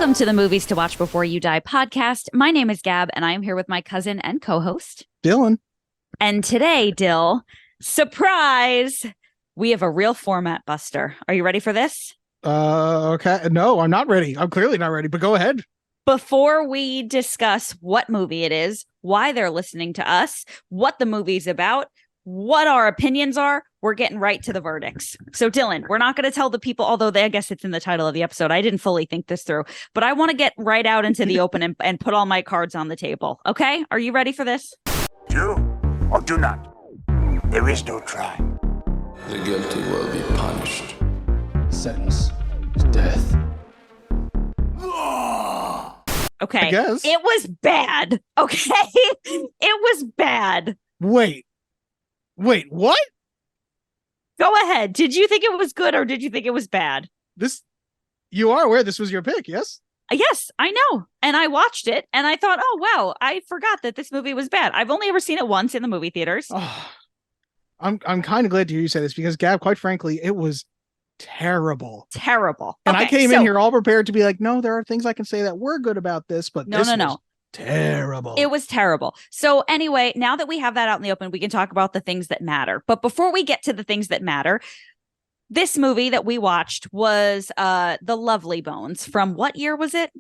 Welcome to the Movies to Watch Before You Die podcast. My name is Gab, and I am here with my cousin and co-host, Dylan. And today, Dill, surprise, we have a real format buster. Are you ready for this? Okay. No, I'm not ready. I'm clearly not ready, but go ahead. Before we discuss what movie it is, why they're listening to us, what the movie's about, what our opinions are, we're getting right to the verdicts. So, Dylan, we're not going to tell the people, although I guess it's in the title of the episode. I didn't fully think this through, but I want to get right out into the open and put all my cards on the table. Okay? Are you ready for this? Do or do not. There is no try. The guilty will be punished. Sentence is death. Okay. I guess. It was bad. Okay. It was bad. Wait, what? Go ahead. Did you think it was good or did you think it was bad? You are aware this was your pick, yes? Yes, I know. And I watched it and I thought, oh, wow, I forgot that this movie was bad. I've only ever seen it once in the movie theaters. Oh, I'm kind of glad to hear you say this because, Gab, quite frankly, it was terrible. Terrible. And okay, I came in here all prepared to be like, no, there are things I can say that were good about this, but No. terrible. It was terrible. So anyway, now that we have that out in the open, we can talk about the things that matter. But before we get to the things that matter, this movie that we watched was The Lovely Bones. From what year was it?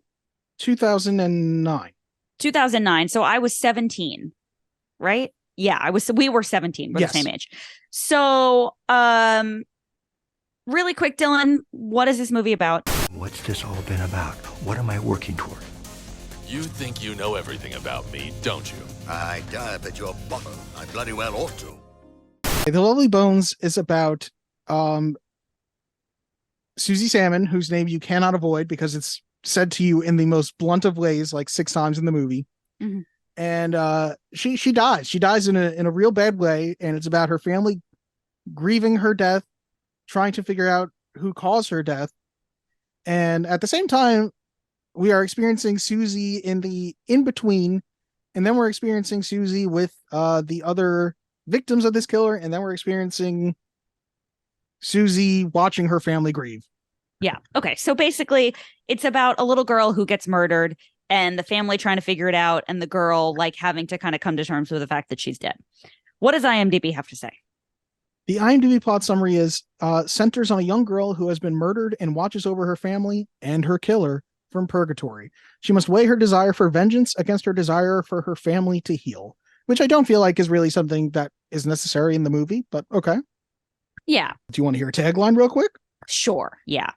2009. 2009. So I was 17, right? Yeah, we were 17. We're Yes. the same age. So, really quick, Dylan, what is this movie about? What's this all been about? What am I working toward? You think you know everything about me, don't you? I dive at your bottom. I bloody well ought to. The Lovely Bones is about Susie Salmon, whose name you cannot avoid because it's said to you in the most blunt of ways, like 6 times in the movie. Mm-hmm. And she dies. She dies in a real bad way, and it's about her family grieving her death, trying to figure out who caused her death. And at the same time, we are experiencing Susie in the in-between, and then we're experiencing Susie with the other victims of this killer, and then we're experiencing Susie watching her family grieve. Yeah. Okay. So basically, it's about a little girl who gets murdered and the family trying to figure it out, and the girl like having to kind of come to terms with the fact that she's dead. What does IMDb have to say? The IMDb plot summary is centers on a young girl who has been murdered and watches over her family and her killer from purgatory. She must weigh her desire for vengeance against her desire for her family to heal, which I don't feel like is really something that is necessary in the movie, but okay. Yeah. Do you want to hear a tagline real quick? Sure. Yeah.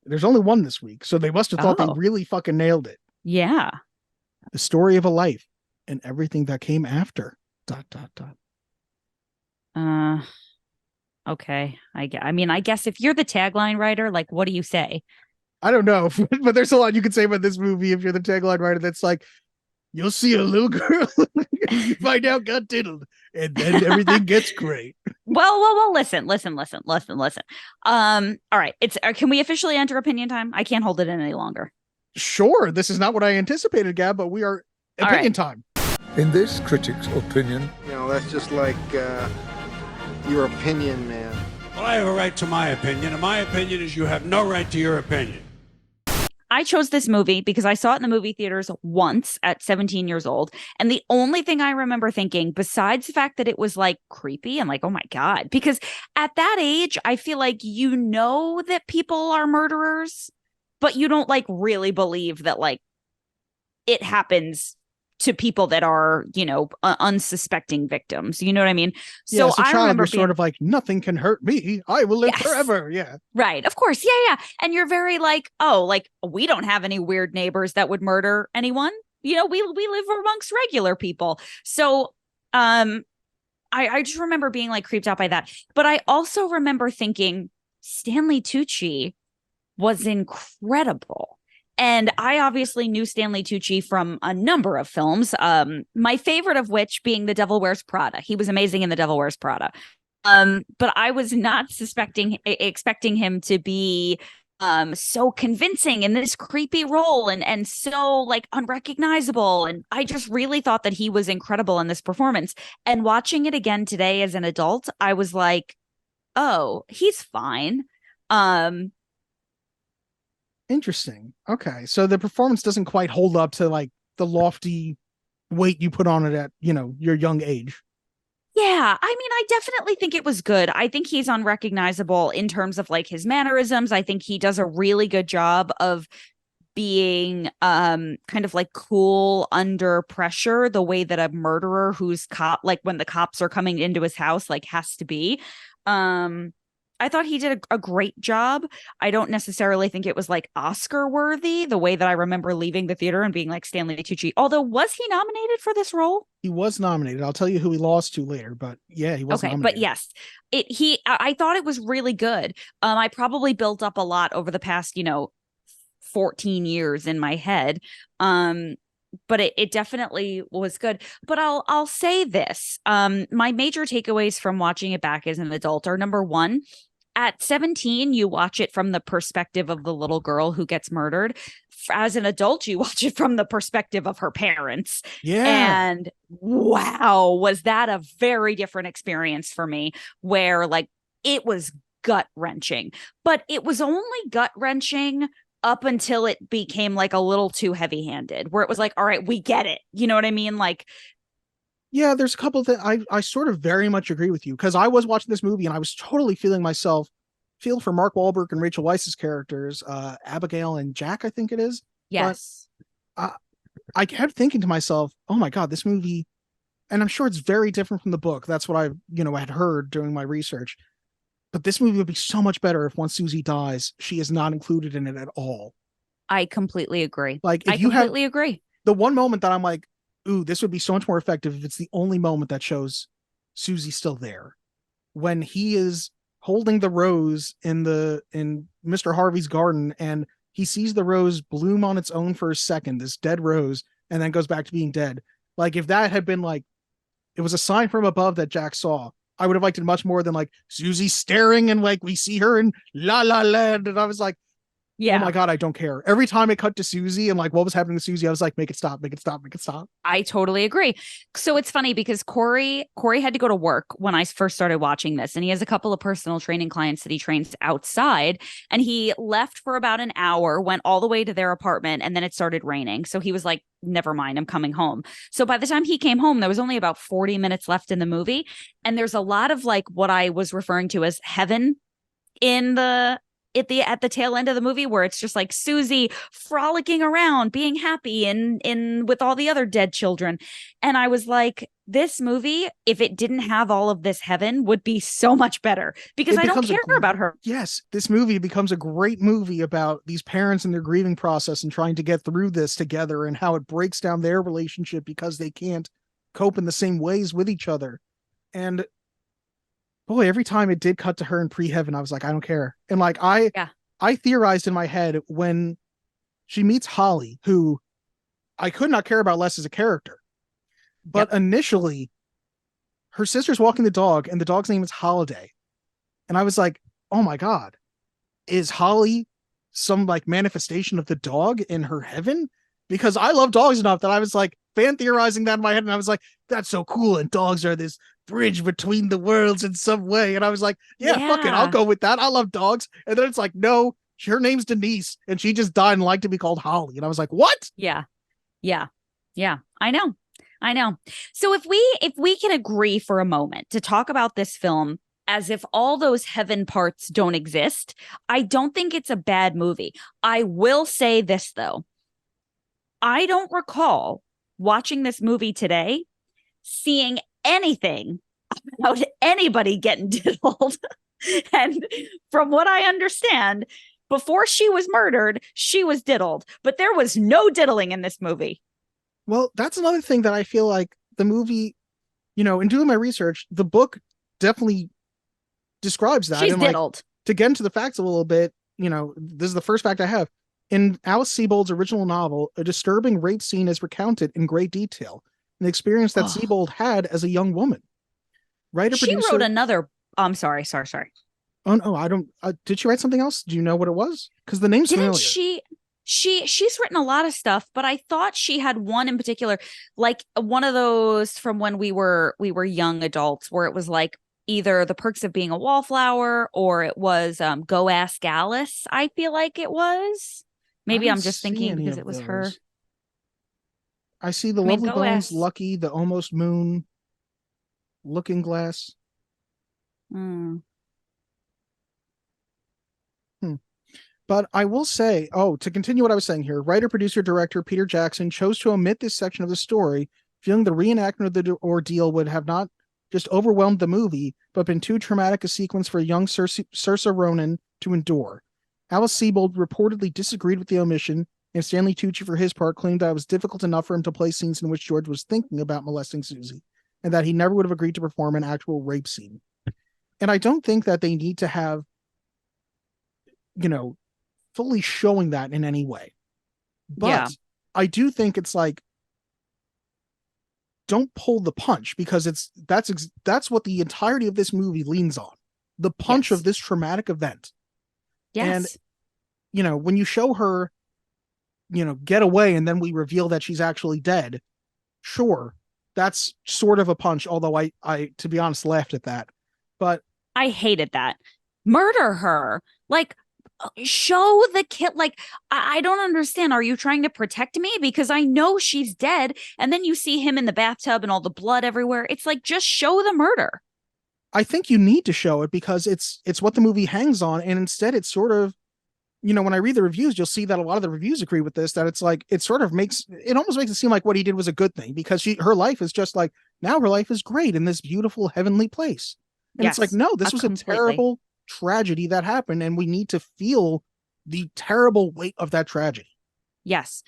There's only one this week, so they must have thought they Oh. really fucking nailed it. Yeah. The story of a life and everything that came after. ... Okay. I mean, I guess if you're the tagline writer, like, what do you say? I don't know, but there's a lot you could say about this movie if you're the tagline writer. That's like, you'll see a little girl, you find out got diddled, and then everything gets great. Well, listen. All right. Can we officially enter opinion time? I can't hold it in any longer. Sure, this is not what I anticipated, Gab, but we are All opinion right. time. In this critic's opinion, You know, that's just like your opinion, man. Well, I have a right to my opinion, and my opinion is you have no right to your opinion. I chose this movie because I saw it in the movie theaters once at 17 years old. And the only thing I remember thinking, besides the fact that it was like creepy and like, oh my God, because at that age, I feel like you know that people are murderers, but you don't like really believe that like it happens to people that are, you know, unsuspecting victims. You know what I mean? So as a I child, remember you're sort of like, nothing can hurt me. I will live Yes. forever. Yeah. Right. Of course. Yeah. And you're very like, oh, like we don't have any weird neighbors that would murder anyone. You know, we live amongst regular people. So I just remember being like creeped out by that. But I also remember thinking Stanley Tucci was incredible. And I obviously knew Stanley Tucci from a number of films, my favorite of which being The Devil Wears Prada. He was amazing in The Devil Wears Prada. But I was not expecting him to be so convincing in this creepy role and so like unrecognizable. And I just really thought that he was incredible in this performance. And watching it again today as an adult, I was like, oh, he's fine. Interesting. Okay. So the performance doesn't quite hold up to like the lofty weight you put on it at, your young age. Yeah, I mean, I definitely think it was good. I think he's unrecognizable in terms of like his mannerisms. I think he does a really good job of being kind of like cool under pressure, the way that a murderer who's caught, like when the cops are coming into his house, like has to be. Um I thought he did a great job. I don't necessarily think it was like Oscar worthy, the way that I remember leaving the theater and being like Stanley Tucci. Although, was he nominated for this role? He was nominated. I'll tell you who he lost to later, but yeah, he was Okay, nominated. but yes, I thought it was really good. I probably built up a lot over the past, 14 years in my head. But it definitely was good. But I'll say this. My major takeaways from watching it back as an adult are, number one, at 17, you watch it from the perspective of the little girl who gets murdered. As an adult, you watch it from the perspective of her parents. Yeah. And wow, was that a very different experience for me, where like it was gut wrenching, but it was only gut wrenching up until it became like a little too heavy handed, where it was like, all right, we get it. You know what I mean? Like, yeah, there's a couple that I sort of very much agree with you, because I was watching this movie and I was totally feel for Mark Wahlberg and Rachel Weisz's characters, Abigail and Jack, I think it is. yes. But I kept thinking to myself, oh my God, this movie, and I'm sure it's very different from the book. That's what I, had heard during my research. But this movie would be so much better if once Susie dies, she is not included in it at all. I completely agree. Like, if I you completely agree. The one moment that I'm like, ooh, this would be so much more effective if it's the only moment that shows Susie still there. When he is holding the rose in Mr. Harvey's garden, and he sees the rose bloom on its own for a second, this dead rose, and then goes back to being dead. Like, if that had been like, it was a sign from above that Jack saw, I would have liked it much more than like Susie staring and like we see her in La La Land. And I was like, yeah. Oh my God, I don't care. Every time it cut to Susie and like what was happening to Susie, I was like, make it stop, make it stop, make it stop. I totally agree. So it's funny because Corey had to go to work when I first started watching this, and he has a couple of personal training clients that he trains outside, and he left for about an hour, went all the way to their apartment, and then it started raining. So he was like, never mind, I'm coming home. So by the time he came home, there was only about 40 minutes left in the movie. And there's a lot of like what I was referring to as heaven in at the tail end of the movie, where it's just like Susie frolicking around, being happy in with all the other dead children. And I was like, this movie, if it didn't have all of this heaven, would be so much better, because I don't care about her. Yes, this movie becomes a great movie about these parents and their grieving process and trying to get through this together, and how it breaks down their relationship because they can't cope in the same ways with each other. And boy, every time it did cut to her in pre-heaven, I was like, I don't care. And like, I theorized in my head when she meets Holly, who I could not care about less as a character. But initially, her sister's walking the dog, and the dog's name is Holiday. And I was like, oh my God, is Holly some like manifestation of the dog in her heaven? Because I love dogs enough that I was like fan theorizing that in my head. And I was like, that's so cool. And dogs are this bridge between the worlds in some way. And I was like, yeah, fuck it, I'll go with that. I love dogs. And then it's like, no, her name's Denise, and she just died and liked to be called Holly. And I was like, what? Yeah. I know. So if we can agree for a moment to talk about this film as if all those heaven parts don't exist, I don't think it's a bad movie. I will say this though, I don't recall watching this movie today seeing anything about anybody getting diddled. And from what I understand, before she was murdered, she was diddled, but there was no diddling in this movie. Well, that's another thing that I feel like the movie, in doing my research, the book definitely describes that. She's and diddled. Like, to get into the facts a little bit, this is the first fact I have. In Alice Sebold's original novel, a disturbing rape scene is recounted in great detail, an experience that Sebold had as a young woman. She wrote another. I'm sorry. Oh no, I don't. Did she write something else? Do you know what it was? Because the name's familiar. She's written a lot of stuff, but I thought she had one in particular, like one of those from when we were young adults, where it was like either The Perks of Being a Wallflower or it was Go Ask Alice. I feel like it was. Maybe I I'm don't just see thinking any because of it was her. those. I see the I mean, Lovely go Bones, ask. Lucky, the Almost Moon, Looking Glass. Hmm. Hmm. But I will say, to continue what I was saying here, writer, producer, director Peter Jackson chose to omit this section of the story, feeling the reenactment of the ordeal would have not just overwhelmed the movie, but been too traumatic a sequence for young Saoirse Ronan to endure. Alice Sebold reportedly disagreed with the omission, and Stanley Tucci, for his part, claimed that it was difficult enough for him to play scenes in which George was thinking about molesting Susie, and that he never would have agreed to perform an actual rape scene. And I don't think that they need to have, fully showing that in any way. But Yeah. I do think it's like, don't pull the punch, because that's what the entirety of this movie leans on. The punch Yes. of this traumatic event. Yes. And, when you show her, get away and then we reveal that she's actually dead, sure, that's sort of a punch, although I to be honest, laughed at that. But I hated that. Murder her. Like, show the kid. Like, I don't understand. Are you trying to protect me? Because I know she's dead. And then you see him in the bathtub and all the blood everywhere. It's like, just show the murder. I think you need to show it because it's what the movie hangs on. And instead it's sort of, when I read the reviews, you'll see that a lot of the reviews agree with this, that it's like, it almost makes it seem like what he did was a good thing, because her life is just like, now her life is great in this beautiful heavenly place. And Yes, it's like, no, this was completely. a terrible tragedy that happened, and we need to feel the terrible weight of that tragedy. Yes.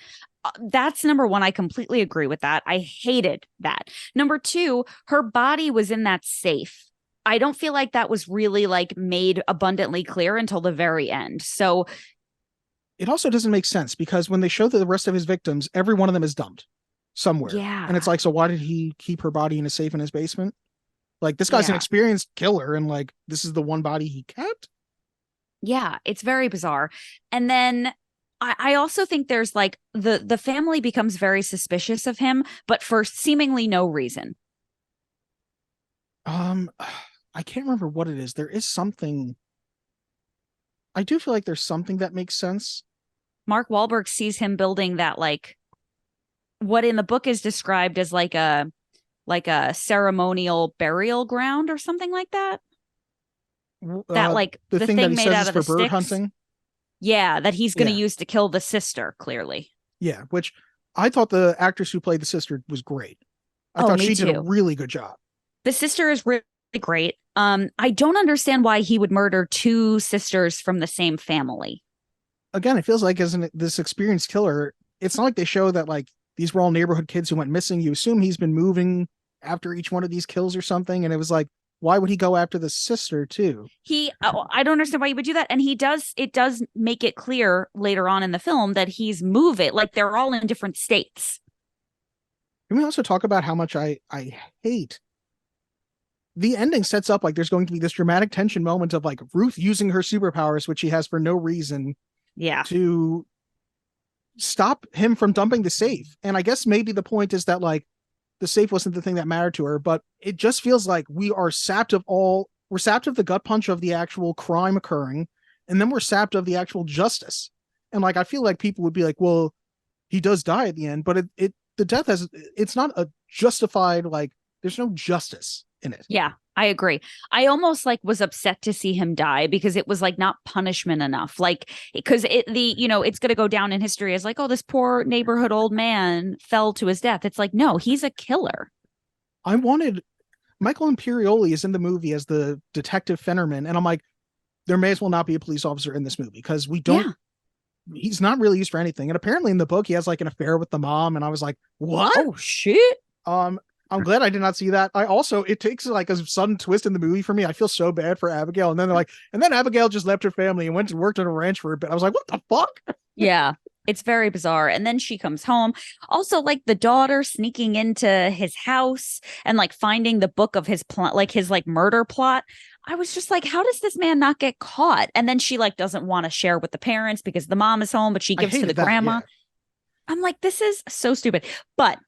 That's number one. I completely agree with that. I hated that. Number two, her body was in that safe. I don't feel like that was really like made abundantly clear until the very end. So it also doesn't make sense, because when they show the rest of his victims, every one of them is dumped somewhere. Yeah. And it's like, so why did he keep her body in a safe in his basement? Like, this guy's an Yeah. experienced killer, and like, this is the one body he kept. Yeah, it's very bizarre. And then I also think there's like the family becomes very suspicious of him, but for seemingly no reason. I can't remember what it is. There is something. I do feel like there's something that makes sense. Mark Wahlberg sees him building that, like, what in the book is described as like a ceremonial burial ground or something like that. That like the thing that he made says out is of for the bird sticks. hunting. Yeah, that he's going to Yeah. use to kill the sister, clearly. Yeah, which I thought the actress who played the sister was great. I Oh, thought me she did a too. really good job. The sister is really great. I don't understand why he would murder two sisters from the same family. Again, it feels like this experienced killer, it's not like they show that like these were all neighborhood kids who went missing. You assume he's been moving after each one of these kills or something, and it was like, why would he go after the sister too? I don't understand why he would do that. And it does make it clear later on in the film that he's moving, like they're all in different states. Can we also talk about how much I hate the ending sets up like there's going to be this dramatic tension moment of like Ruth using her superpowers, which she has for no reason, to stop him from dumping the safe. And I guess maybe the point is that like the safe wasn't the thing that mattered to her, but it just feels like we're sapped of the gut punch of the actual crime occurring, and then we're sapped of the actual justice. And like, I feel like people would be like, well, he does die at the end, but the death it's not a justified, like, there's no justice in it. Yeah, I agree. I almost like was upset to see him die because it was like not punishment enough. Like, because it's going to go down in history as like, oh, this poor neighborhood old man fell to his death. It's like, no, he's a killer. I wanted Michael Imperioli is in the movie as the detective Fennerman, and I'm like, there may as well not be a police officer in this movie, because he's not really used for anything. And apparently in the book he has like an affair with the mom, and I was like, what? Oh shit. I'm glad I did not see that. It takes like a sudden twist in the movie for me. I feel so bad for Abigail. And then they're like, and then Abigail just left her family and went and worked on a ranch for a bit. I was like, what the fuck? Yeah, it's very bizarre. And then she comes home. Also, like the daughter sneaking into his house and like finding the book of his plot, like his like murder plot. I was just like, how does this man not get caught? And then she like doesn't want to share with the parents because the mom is home, but she gives to the grandma. Yeah. I'm like, this is so stupid. But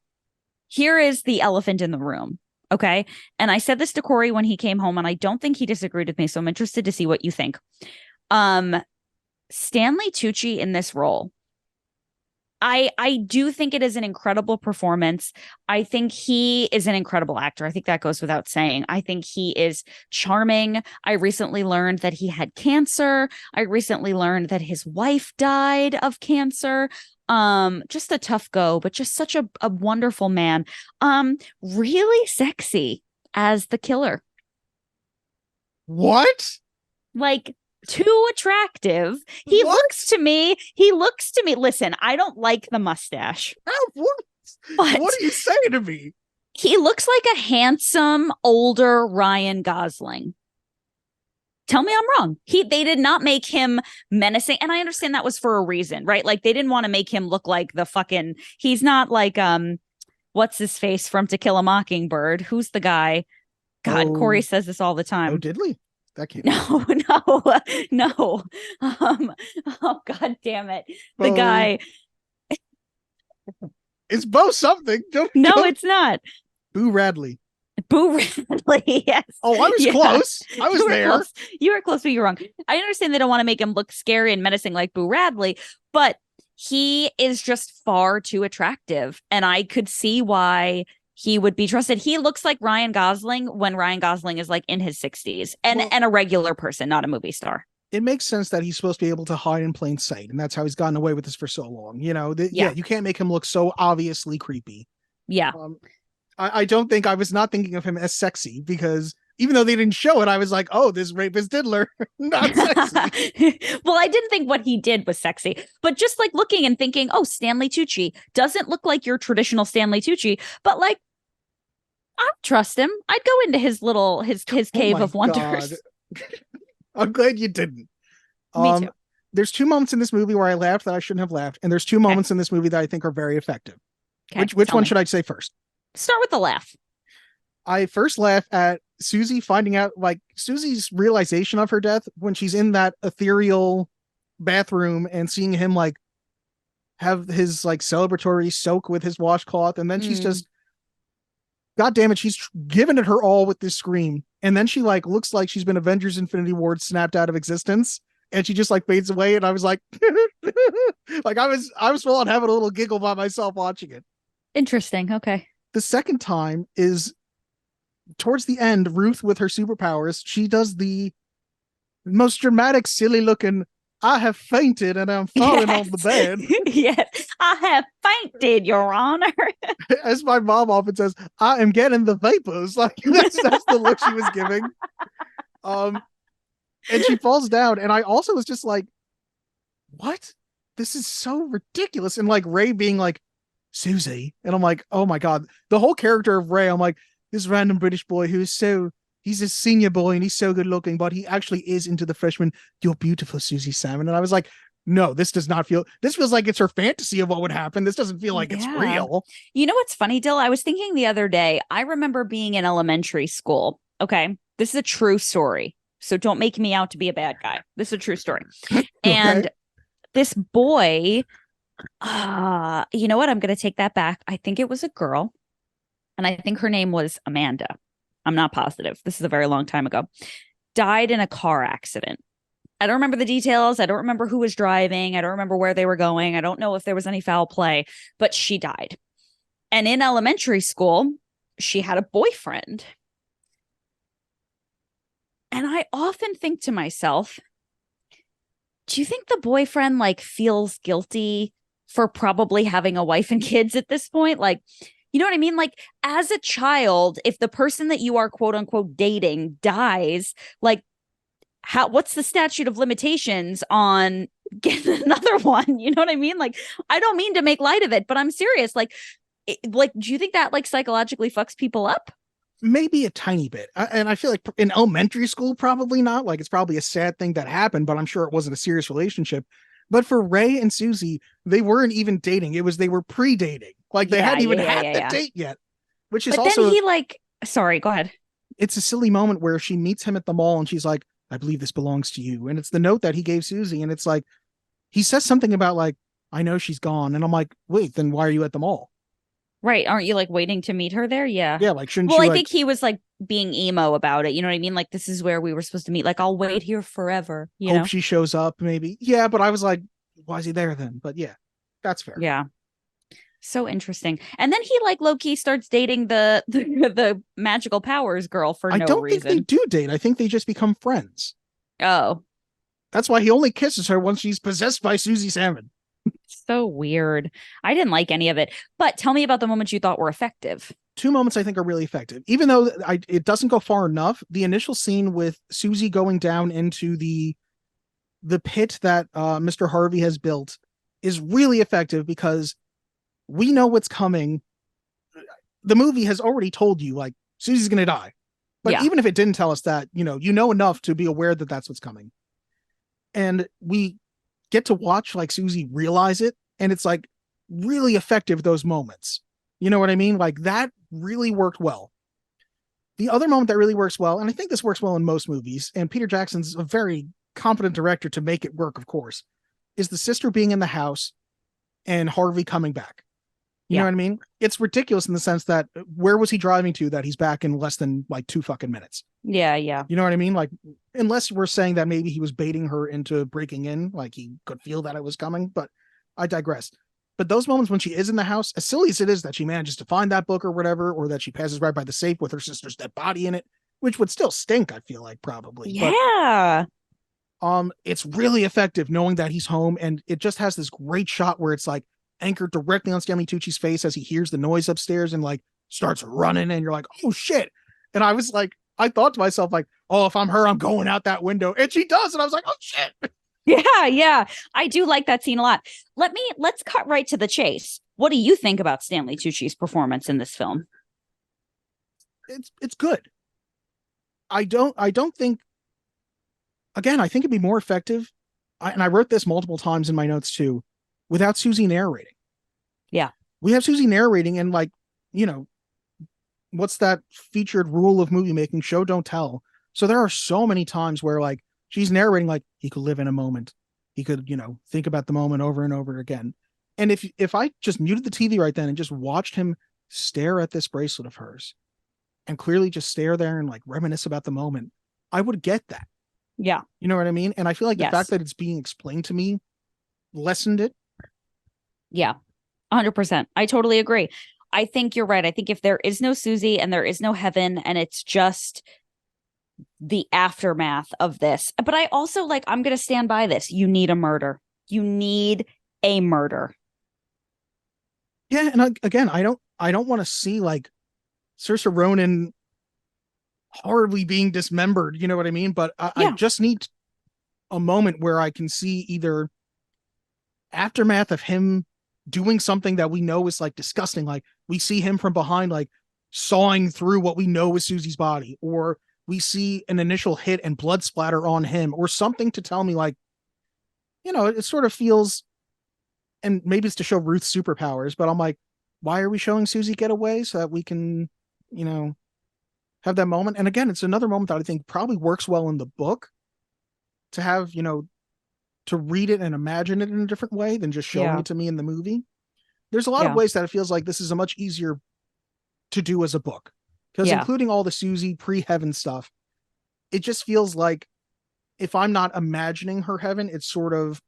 here is the elephant in the room. Okay. And I said this to Corey when he came home, and I don't think he disagreed with me. So I'm interested to see what you think. Stanley Tucci in this role I do think it is an incredible performance. I think he is an incredible actor. I think that goes without saying. I think he is charming. I recently learned that he had cancer. I recently learned that his wife died of cancer. Just a tough go, but just such a wonderful man. Really sexy as the killer. What? Like, too attractive. He looks to me, listen, I don't like the mustache. What are you saying to me? He looks like a handsome, older Ryan Gosling. Tell me I'm wrong. They did not make him menacing. And I understand that was for a reason, right? Like, they didn't want to make him look like he's not like, what's his face from To Kill a Mockingbird? Who's the guy? God, Corey says this all the time. Oh, did we? That can't No. Oh, God damn it. The guy. It's Bo something. It's not. Boo Radley. Boo Radley, yes. Oh, I was close. I was there. Close. You were close, but you're wrong. I understand they don't want to make him look scary and menacing like Boo Radley, but he is just far too attractive. And I could see why he would be trusted. He looks like Ryan Gosling when Ryan Gosling is like in his 60s and a regular person, not a movie star. It makes sense that he's supposed to be able to hide in plain sight. And that's how he's gotten away with this for so long. You know, you can't make him look so obviously creepy. Yeah. I don't think I was not thinking of him as sexy because even though they didn't show it, I was like, oh, this rapist diddler, not sexy. Well, I didn't think what he did was sexy, but just like looking and thinking, oh, Stanley Tucci doesn't look like your traditional Stanley Tucci, but like, I trust him. I'd go into his cave of wonders. I'm glad you didn't. Me too. There's 2 moments in this movie where I laughed that I shouldn't have laughed, and there's 2 moments in this movie that I think are very effective. Okay, which one should I say first? Start with the laugh. I first laugh at Susie finding out, like, Susie's realization of her death when she's in that ethereal bathroom and seeing him like have his like celebratory soak with his washcloth, and then she's just, God damn it, she's giving it her all with this scream. And then she like looks like she's been Avengers Infinity War snapped out of existence. And she just like fades away. And I was like, like I was full on having a little giggle by myself watching it. Interesting. Okay. The second time is towards the end, Ruth with her superpowers. She does the most dramatic, silly looking, I have fainted and I'm falling on the bed. Yes, I have fainted, Your Honor. As my mom often says, I am getting the vapors. Like that's the look she was giving. And she falls down, and I also was just like, what? This is so ridiculous. And like Ray being like, Susie, and I'm like, oh my God, the whole character of Ray, I'm like, this random British boy who is he's a senior boy and he's so good looking, but he actually is into the freshman. You're beautiful, Susie Salmon. And I was like, no, this feels like it's her fantasy of what would happen. This doesn't feel like it's real. You know what's funny, Dill? I was thinking the other day, I remember being in elementary school. Okay. This is a true story. So don't make me out to be a bad guy. This is a true story. And this boy, you know what? I'm going to take that back. I think it was a girl. And I think her name was Amanda. I'm not positive. This is a very long time ago. Died in a car accident. I don't remember the details. I don't remember who was driving. I don't remember where they were going. I don't know if there was any foul play, but she died. And in elementary school, she had a boyfriend. And I often think to myself, do you think the boyfriend like feels guilty for probably having a wife and kids at this point? Like, you know what I mean? Like as a child, if the person that you are quote unquote dating dies, like what's the statute of limitations on getting another one? You know what I mean? Like, I don't mean to make light of it, but I'm serious. Like, do you think that like psychologically fucks people up? Maybe a tiny bit. And I feel like in elementary school, probably not. Like it's probably a sad thing that happened, but I'm sure it wasn't a serious relationship. But for Ray and Susie, they weren't even dating. They were pre-dating. Like they hadn't even had the date yet, which is but also. Then he like, sorry, go ahead. It's a silly moment where she meets him at the mall and she's like, I believe this belongs to you. And it's the note that he gave Susie. And it's like, he says something about like, I know she's gone. And I'm like, wait, then why are you at the mall? Right. Aren't you like waiting to meet her there? Yeah. Yeah. Like, shouldn't you? Well, I think he was like being emo about it. You know what I mean? Like, this is where we were supposed to meet. Like, I'll wait here forever. You know? She shows up maybe. Yeah. But I was like, why is he there then? But yeah, that's fair. Yeah. So interesting. And then he like low key starts dating the magical powers girl for I no don't reason. think they do date. I think they just become friends. Oh, That's why he only kisses her once she's possessed by Susie Salmon. so weird. I didn't like any of it. But tell me about the moments you thought were effective. Two moments I think are really effective, even though it doesn't go far enough. The initial scene with Susie going down into the pit that Mr. Harvey has built is really effective because we know what's coming. The movie has already told you, like, Susie's going to die. But even if it didn't tell us that, you know enough to be aware that that's what's coming. And we get to watch, like, Susie realize it. And it's, like, really effective, those moments. You know what I mean? Like, that really worked well. The other moment that really works well, and I think this works well in most movies, and Peter Jackson's a very competent director to make it work, of course, is the sister being in the house and Harvey coming back. You know what I mean? It's ridiculous in the sense that where was he driving to that he's back in less than like 2 fucking minutes? Yeah. You know what I mean? Like, unless we're saying that maybe he was baiting her into breaking in, like he could feel that it was coming, but I digress. But those moments when she is in the house, as silly as it is that she manages to find that book or whatever, or that she passes right by the safe with her sister's dead body in it, which would still stink, I feel like, probably. Yeah. But, it's really effective knowing that he's home, and it just has this great shot where it's like anchored directly on Stanley Tucci's face as he hears the noise upstairs and like starts running, and you're like, oh shit. And I was like, I thought to myself, like, oh, if I'm her, I'm going out that window. And she does. And I was like, oh shit. Yeah. I do like that scene a lot. Let's cut right to the chase. What do you think about Stanley Tucci's performance in this film? It's good. I don't think, again, I think it'd be more effective. And I wrote this multiple times in my notes too, without Susie narrating. Yeah. We have Susie narrating, and like, what's that featured rule of movie making? Show, don't tell. So there are so many times where like she's narrating, like he could live in a moment. He could, think about the moment over and over again. And if I just muted the TV right then and just watched him stare at this bracelet of hers and clearly just stare there and like reminisce about the moment, I would get that. Yeah. You know what I mean? And I feel like the fact that it's being explained to me lessened it. Yeah, 100%. I totally agree. I think you're right. I think if there is no Susie and there is no heaven and it's just the aftermath of this, but I also I'm going to stand by this. You need a murder. You need a murder. Yeah. And again, I don't want to see like Saoirse Ronan horribly being dismembered. You know what I mean? But I just need a moment where I can see either aftermath of him doing something that we know is like disgusting. Like we see him from behind, like sawing through what we know is Susie's body, or we see an initial hit and blood splatter on him, or something to tell me like, it sort of feels, and maybe it's to show Ruth's superpowers, but I'm like, why are we showing Susie get away so that we can, have that moment? And again, it's another moment that I think probably works well in the book to have, to read it and imagine it in a different way than just showing it to me in the movie. There's a lot of ways that it feels like this is a much easier to do as a book, because including all the Susie pre-heaven stuff, it just feels like if I'm not imagining her heaven, it's sort of,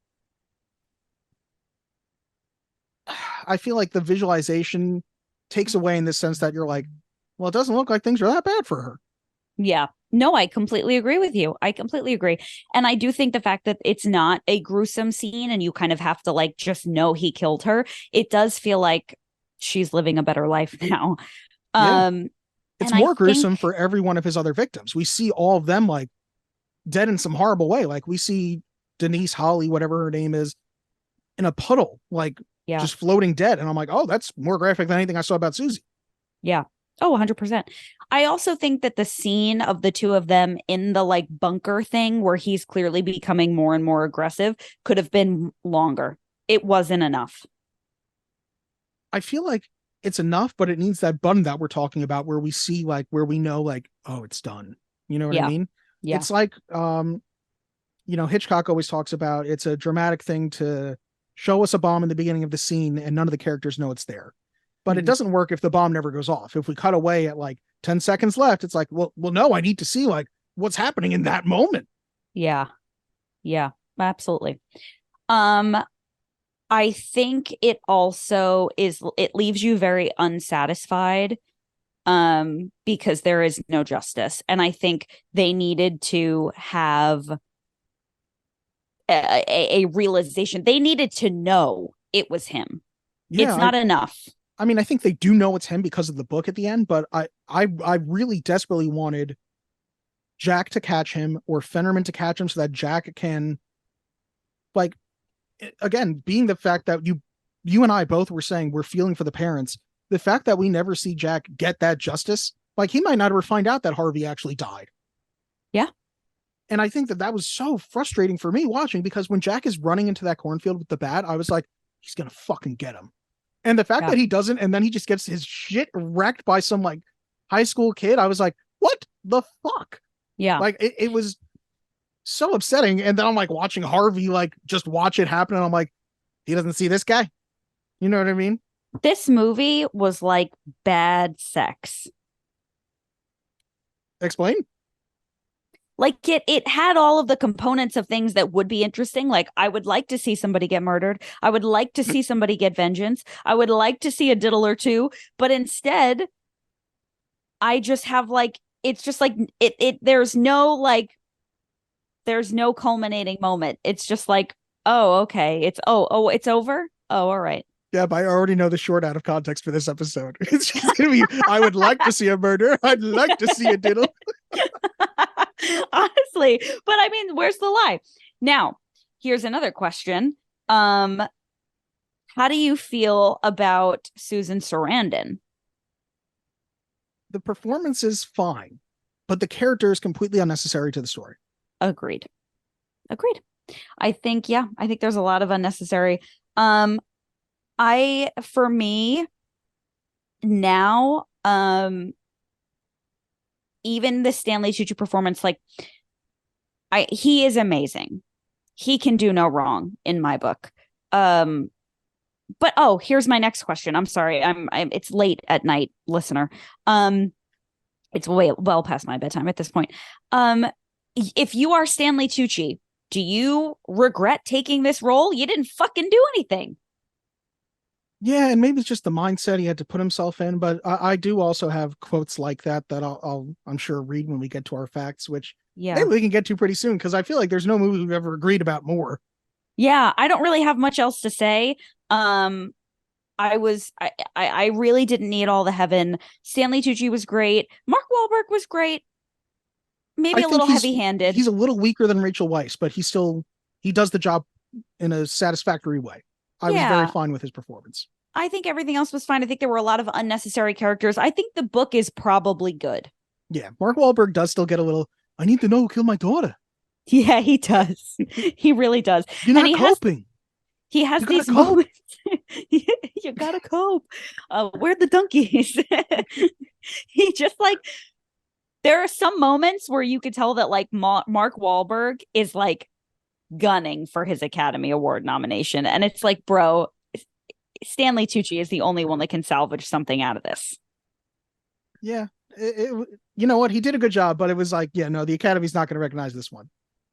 I feel like the visualization takes away in the sense that you're like, well, it doesn't look like things are that bad for her. Yeah. No, I completely agree with you. I completely agree. And I do think the fact that it's not a gruesome scene and you kind of have to just know he killed her, it does feel like she's living a better life now. It's more gruesome for every one of his other victims. We see all of them like dead in some horrible way. Like we see Denise Holly, whatever her name is, in a puddle, just floating dead. And I'm like, oh, that's more graphic than anything I saw about Susie. Yeah. Oh, 100%. I also think that the scene of the two of them in the bunker thing where he's clearly becoming more and more aggressive could have been longer. It wasn't enough. I feel like it's enough, but it needs that button that we're talking about where we see where we know oh, it's done. You know what I mean? Yeah. It's like, Hitchcock always talks about it's a dramatic thing to show us a bomb in the beginning of the scene and none of the characters know it's there. But it doesn't work if the bomb never goes off. If we cut away at 10 seconds left, it's like, well, no, I need to see what's happening in that moment. Yeah. Yeah, absolutely. I think it also it leaves you very unsatisfied because there is no justice. And I think they needed to have a realization. They needed to know it was him. Yeah, it's not enough. I mean, I think they do know it's him because of the book at the end, but I really desperately wanted Jack to catch him or Fennerman to catch him so that Jack can, like, again, being the fact that you and I both were saying we're feeling for the parents, the fact that we never see Jack get that justice, like, he might not ever find out that Harvey actually died. Yeah. And I think that was so frustrating for me watching, because when Jack is running into that cornfield with the bat, I was like, he's going to fucking get him. And the fact that he doesn't, and then he just gets his shit wrecked by some like high school kid, I was like, what the fuck? Yeah. Like it was so upsetting. And then I'm like watching Harvey like just watch it happen. And I'm like, he doesn't see this guy. You know what I mean? This movie was like bad sex. Explain. Like it had all of the components of things that would be interesting. Like, I would like to see somebody get murdered. I would like to see somebody get vengeance. I would like to see a diddle or two. But instead, I just have like, it's just like there's no culminating moment. It's just like, oh, okay. It's it's over. Oh, all right. Yeah, but I already know the short out of context for this episode. It's just gonna be, I would like to see a murder. I'd like to see a diddle. Honestly, but I mean, where's the lie? Now, here's another question. How do you feel about Susan Sarandon? The performance is fine, but the character is completely unnecessary to the story. Agreed. I think there's a lot of unnecessary. For me now, even the Stanley Tucci performance, like, he is amazing. He can do no wrong in my book. But here's my next question. I'm sorry. It's late at night, listener. It's well past my bedtime at this point. If you are Stanley Tucci, do you regret taking this role? You didn't fucking do anything. Yeah, and maybe it's just the mindset he had to put himself in, but I do also have quotes like that I'm sure read when we get to our facts, which maybe we can get to pretty soon, because I feel like there's no movie we've ever agreed about more. Yeah, I don't really have much else to say. I really didn't need all the heaven. Stanley Tucci was great. Mark Wahlberg was great. Maybe a little heavy-handed. He's a little weaker than Rachel Weisz, but he does the job in a satisfactory way. I was very fine with his performance. I think everything else was fine. I think there were a lot of unnecessary characters. I think the book is probably good. Yeah, Mark Wahlberg does still get a little, I need to know who killed my daughter. Yeah, he does. He really does. You're not coping. He has these moments. You gotta cope. Where'd the donkeys? He just like, there are some moments where you could tell that like Mark Wahlberg is like gunning for his Academy Award nomination. And it's like, bro, Stanley Tucci is the only one that can salvage something out of this. Yeah. You know what? He did a good job, but it was like, yeah, no, the Academy's not going to recognize this one.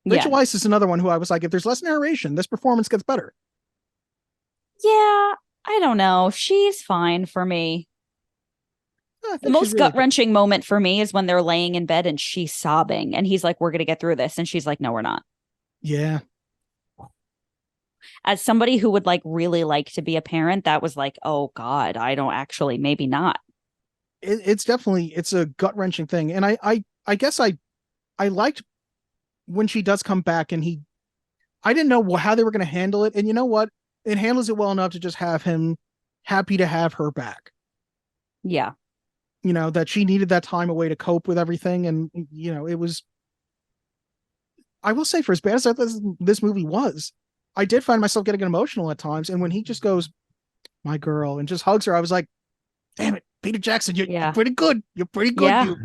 Rachel Weisz is another one who I was like, if there's less narration, this performance gets better. Yeah, I don't know. She's fine for me. The most really gut-wrenching moment for me is when they're laying in bed and she's sobbing and he's like, we're going to get through this. And she's like, no, we're not. Yeah. As somebody who would like really like to be a parent, that was like, oh God, I don't actually, maybe not. It's a gut-wrenching thing. And I guess I liked when she does come back, and I didn't know how they were going to handle it. And you know what? It handles it well enough to just have him happy to have her back. Yeah. You know, that she needed that time away to cope with everything. And, you know, it was, I will say, for as bad as this movie was, I did find myself getting emotional at times. And when he just goes, my girl, and just hugs her, I was like, damn it, Peter Jackson, you're pretty good. You're pretty good. Yeah.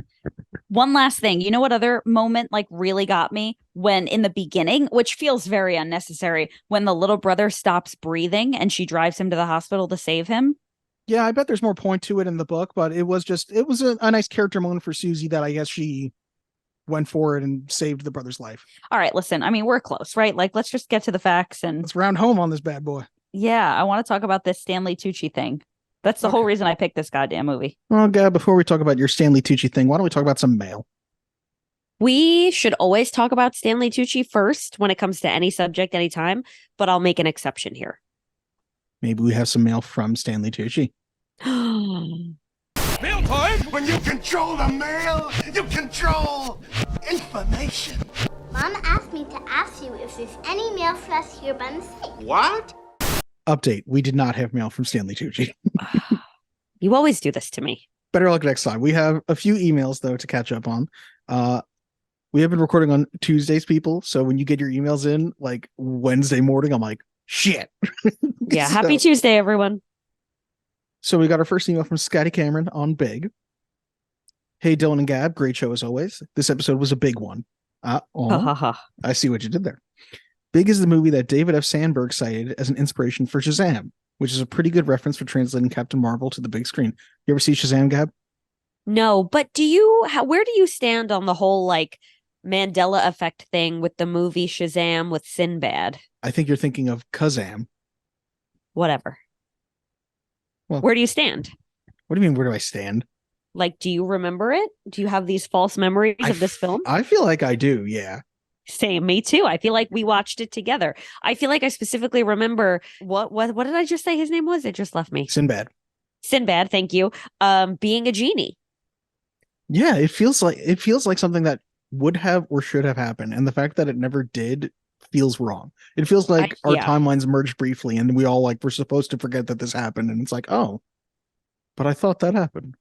One last thing. You know what other moment like really got me? When in the beginning, which feels very unnecessary, when the little brother stops breathing and she drives him to the hospital to save him. Yeah, I bet there's more point to it in the book, but it was a nice character moment for Susie that I guess she went for it and saved the brother's life. All right, listen, I mean, we're close, right? Like, let's just get to the facts and let's round home on this bad boy. Yeah, I want to talk about this Stanley Tucci thing. That's the whole reason I picked this goddamn movie. Well, Gab, before we talk about your Stanley Tucci thing, why don't we talk about some mail? We should always talk about Stanley Tucci first when it comes to any subject, anytime, but I'll make an exception here. Maybe we have some mail from Stanley Tucci. Mail time! When you control the mail, you control information. Mom asked me to ask you if there's any mail for us here by mistake. What? Update. We did not have mail from Stanley Tucci. You always do this to me. Better luck next time. We have a few emails, though, to catch up on. We have been recording on Tuesdays, people. So when you get your emails in, like Wednesday morning, I'm like, shit. Yeah, happy Tuesday, everyone. So we got our first email from Scotty Cameron on Big. Hey, Dylan and Gab, great show as always. This episode was a big one. I see what you did there. Big is the movie that David F. Sandberg cited as an inspiration for Shazam, which is a pretty good reference for translating Captain Marvel to the big screen. You ever see Shazam, Gab? No, but where do you stand on the whole like Mandela effect thing with the movie Shazam with Sinbad? I think you're thinking of Kazam. Whatever. Well, where do you stand? What do you mean, where do I stand? Like, do you remember it? Do you have these false memories of this film? I feel like I do, yeah. Same, me too. I feel like we watched it together. I feel like I specifically remember what did I just say his name was? It just left me. Sinbad, thank you. Being a genie. Yeah, it feels like something that would have or should have happened, and the fact that it never did feels wrong. It feels like our timelines merged briefly, and we all like were supposed to forget that this happened, and it's like, oh, but I thought that happened.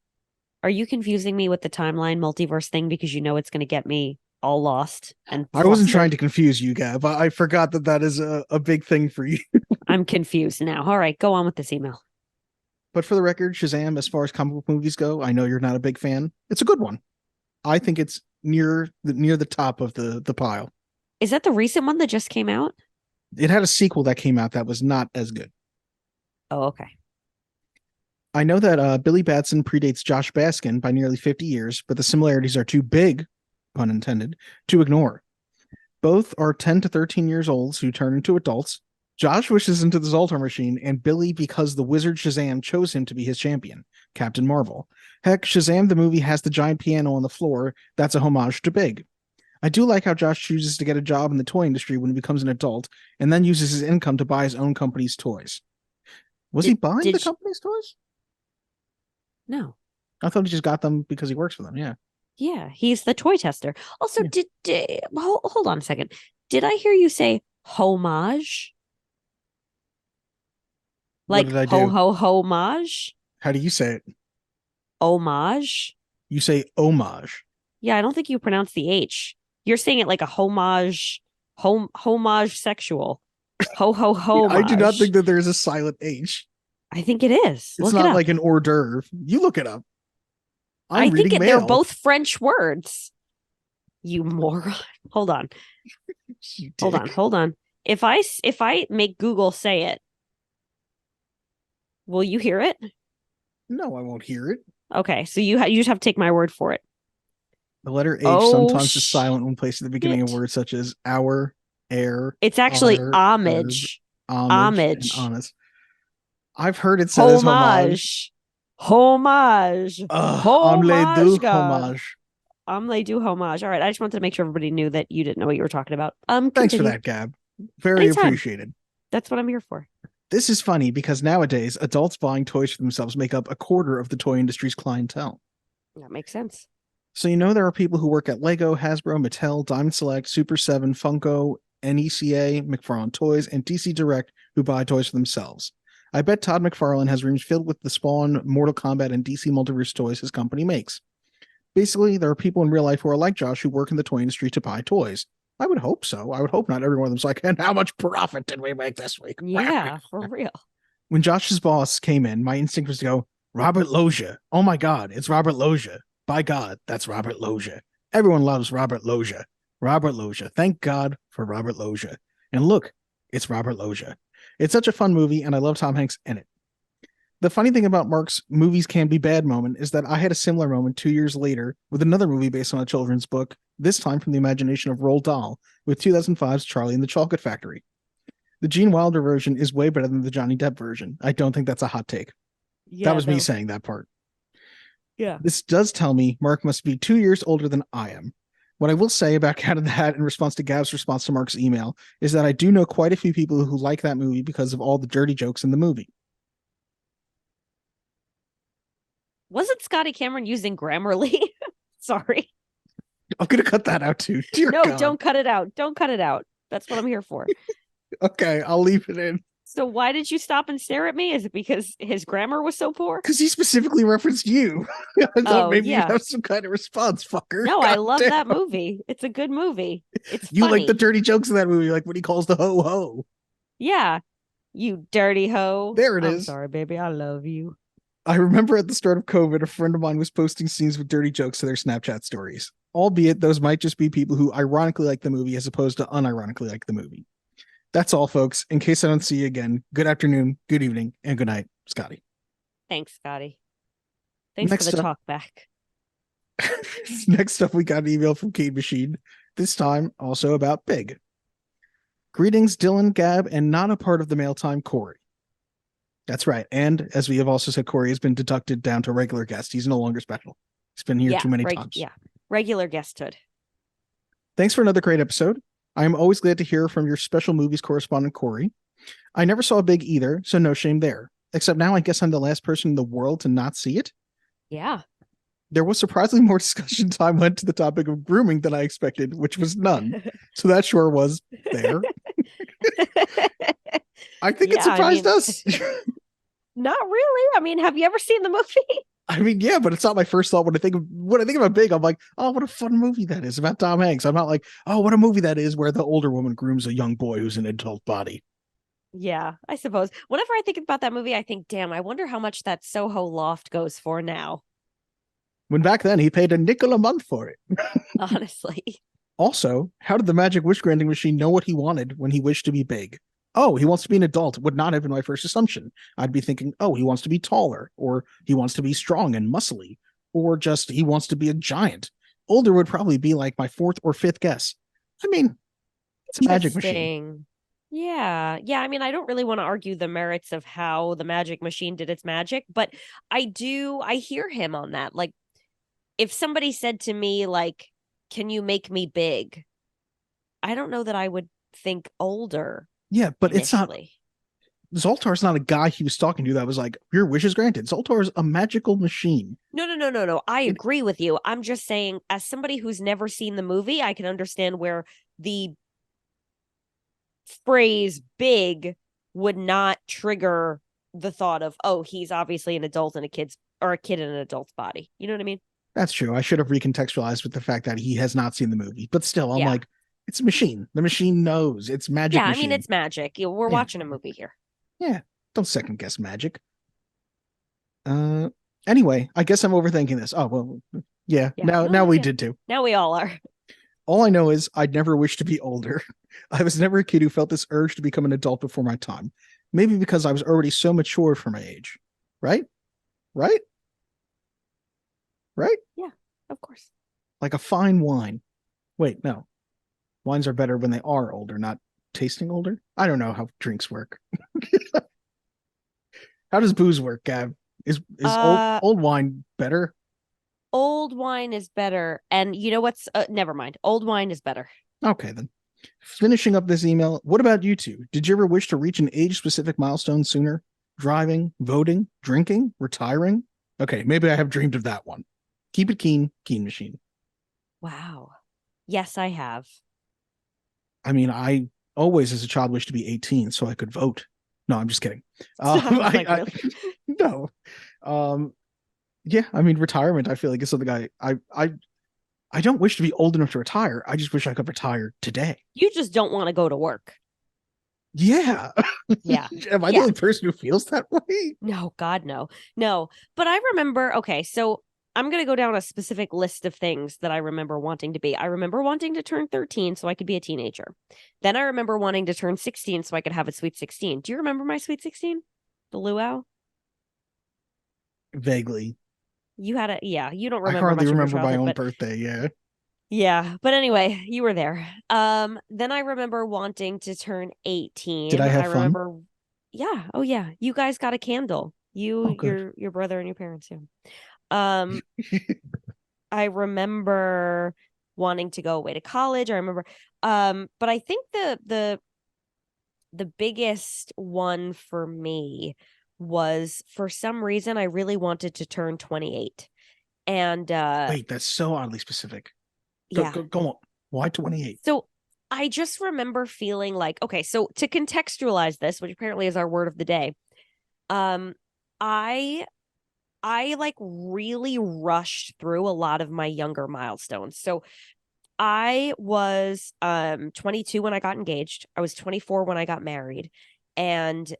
Are you confusing me with the timeline multiverse thing because you know it's going to get me all lost? And I wasn't trying to confuse you, Gab. I forgot that is a big thing for you. I'm confused now. All right, go on with this email. But for the record, Shazam, as far as comic book movies go, I know you're not a big fan. It's a good one. I think it's near the top of the pile. Is that the recent one that just came out? It had a sequel that came out that was not as good. Oh, okay. I know that Billy Batson predates Josh Baskin by nearly 50 years, but the similarities are too big, pun intended, to ignore. Both are 10 to 13 years old who turn into adults. Josh wishes into the Zoltar machine, and Billy because the wizard Shazam chose him to be his champion, Captain Marvel. Heck, Shazam the movie has the giant piano on the floor. That's a homage to Big. I do like how Josh chooses to get a job in the toy industry when he becomes an adult, and then uses his income to buy his own company's toys. Was he buying the company's toys? No. I thought he just got them because he works for them, yeah. Yeah, he's the toy tester. Also, hold on a second. Did I hear you say homage? Like homage? How do you say it? Homage? You say homage. Yeah, I don't think you pronounce the H. You're saying it like a homage, homage sexual. Homage. I do not think that there's a silent H. I think it is. It's not like an hors d'oeuvre. You look it up. I think they're both French words. You moron. Hold on. Hold on. If I make Google say it, will you hear it? No, I won't hear it. Okay, so you just have to take my word for it. The letter H sometimes is silent when placed at the beginning of words such as our, air. It's actually homage. Homage. Honest. I've heard it said as homage. Homage. Omelette du homage. Omelette du homage. All right, I just wanted to make sure everybody knew that you didn't know what you were talking about. Thanks for that, Gab. Very appreciated. That's what I'm here for. This is funny because nowadays adults buying toys for themselves make up a quarter of the toy industry's clientele. That makes sense. So you know there are people who work at Lego, Hasbro, Mattel, Diamond Select, Super 7, Funko, NECA, McFarlane Toys, and DC Direct who buy toys for themselves. I bet Todd McFarlane has rooms filled with the Spawn, Mortal Kombat, and DC Multiverse toys his company makes. Basically, there are people in real life who are like Josh who work in the toy industry to buy toys. I would hope so. I would hope not every one of them's like, and how much profit did we make this week? Yeah, for real. When Josh's boss came in, my instinct was to go, Robert Loggia. Oh my God, it's Robert Loggia. By God, that's Robert Loggia. Everyone loves Robert Loggia. Robert Loggia. Thank God for Robert Loggia. And look, it's Robert Loggia. It's such a fun movie, and I love Tom Hanks in it. The funny thing about Mark's movies can be bad moment is that I had a similar moment 2 years later with another movie based on a children's book, this time from the imagination of Roald Dahl, with 2005's Charlie and the Chocolate Factory. The Gene Wilder version is way better than the Johnny Depp version. I don't think that's a hot take. That was me saying that part. Yeah. This does tell me Mark must be 2 years older than I am. What I will say about Cat in the Hat in response to Gab's response to Mark's email is that I do know quite a few people who like that movie because of all the dirty jokes in the movie. Wasn't Scotty Cameron using Grammarly? Sorry. I'm going to cut that out too. Dear No, God. don't cut it out. Don't cut it out. That's what I'm here for. Okay, I'll leave it in. So why did you stop and stare at me? Is it because his grammar was so poor? Because he specifically referenced you. I thought maybe you'd have some kind of response, fucker. No, God I love damn. that movie. It's a good movie. It's You funny. like the dirty jokes in that movie, like when he calls the ho-ho. Yeah. You dirty hoe. There it I'm is. sorry, baby. I love you. I remember at the start of COVID, a friend of mine was posting scenes with dirty jokes to their Snapchat stories. Albeit those might just be people who ironically like the movie as opposed to unironically like the movie. That's all, folks. In case I don't see you again, good afternoon, good evening, and good night, Scotty. Thanks, Scotty. Thanks Next for the up- talk back. Next up, we got an email from Kate Machine, this time also about Big. Greetings, Dylan, Gab, and not a part of the mail time, Corey. That's right. And as we have also said, Corey has been deducted down to regular guest. He's no longer special. He's been here too many times. Yeah. Regular guesthood. Thanks for another great episode. I am always glad to hear from your special movies correspondent, Corey. I never saw Big either, so no shame there. Except now I guess I'm the last person in the world to not see it. Yeah. There was surprisingly more discussion time went to the topic of grooming than I expected, which was none. So that sure was there. I think it surprised us. Not really. I mean, have you ever seen the movie? I mean, yeah, but it's not my first thought when I think about Big. I'm like, oh, what a fun movie that is about Tom Hanks. I'm not like, oh, what a movie that is where the older woman grooms a young boy who's an adult body. Yeah, I suppose. Whenever I think about that movie, I think, damn, I wonder how much that Soho loft goes for now. When back then he paid a nickel a month for it. Honestly. Also, how did the magic wish granting machine know what he wanted when he wished to be big? Oh, he wants to be an adult would not have been my first assumption. I'd be thinking, oh, he wants to be taller, or he wants to be strong and muscly, or just he wants to be a giant. Older would probably be like my fourth or fifth guess. I mean, it's a magic machine. Yeah. Yeah. I mean, I don't really want to argue the merits of how the magic machine did its magic, but I hear him on that. Like, if somebody said to me, like, can you make me big? I don't know that I would think older. Yeah, but initially. it's not. Zoltar's not a guy he was talking to that was like, your wish is granted. Zoltar's a magical machine. No. I agree with you. I'm just saying, as somebody who's never seen the movie, I can understand where the phrase big would not trigger the thought of, oh, he's obviously an adult in a kid in an adult's body. You know what I mean? That's true. I should have recontextualized with the fact that he has not seen the movie, but still, I'm like, it's a machine. The machine knows it's magic. Yeah, machine. I mean, it's magic. We're watching a movie here. Yeah, don't second guess magic. Anyway, I guess I'm overthinking this. Oh well, yeah. Now we did too. Now we all are. All I know is I'd never wished to be older. I was never a kid who felt this urge to become an adult before my time. Maybe because I was already so mature for my age. Right? Yeah, of course. Like a fine wine. Wait, no. Wines are better when they are older, not tasting older. I don't know how drinks work. How does booze work, Gab? Is old wine better? Old wine is better. And you know what's never mind. Old wine is better. Okay, then. Finishing up this email, what about you two? Did you ever wish to reach an age-specific milestone sooner? Driving, voting, drinking, retiring? Okay, maybe I have dreamed of that one. Keep it keen, Keen Machine. Wow. Yes, I have. I mean, I always, as a child, wished to be 18 so I could vote. No, I'm just kidding. No. Yeah, I mean, retirement, I feel like is something I don't wish to be old enough to retire. I just wish I could retire today. You just don't want to go to work. Yeah. Yeah. Am I the only person who feels that way? No, God, no. No. But I remember, okay, so I'm going to go down a specific list of things that I remember wanting to be. I remember wanting to turn 13 so I could be a teenager. Then I remember wanting to turn 16 so I could have a sweet 16. Do you remember my sweet 16? The luau? Vaguely. You had you don't remember. I hardly much remember of my own but birthday, yeah. Yeah, but anyway, you were there. Then I remember wanting to turn 18. Did I have fun? remember Yeah, oh yeah. You guys got a candle. You, Oh, good. your brother and your parents, yeah. Um, I remember wanting to go away to college. I remember but I think the biggest one for me was, for some reason I really wanted to turn 28. And Wait, that's so oddly specific. yeah. Go on. Why 28? So I just remember feeling like, okay, so to contextualize this, which apparently is our word of the day, um, I like really rushed through a lot of my younger milestones. So I was 22 when I got engaged. I was 24 when I got married. And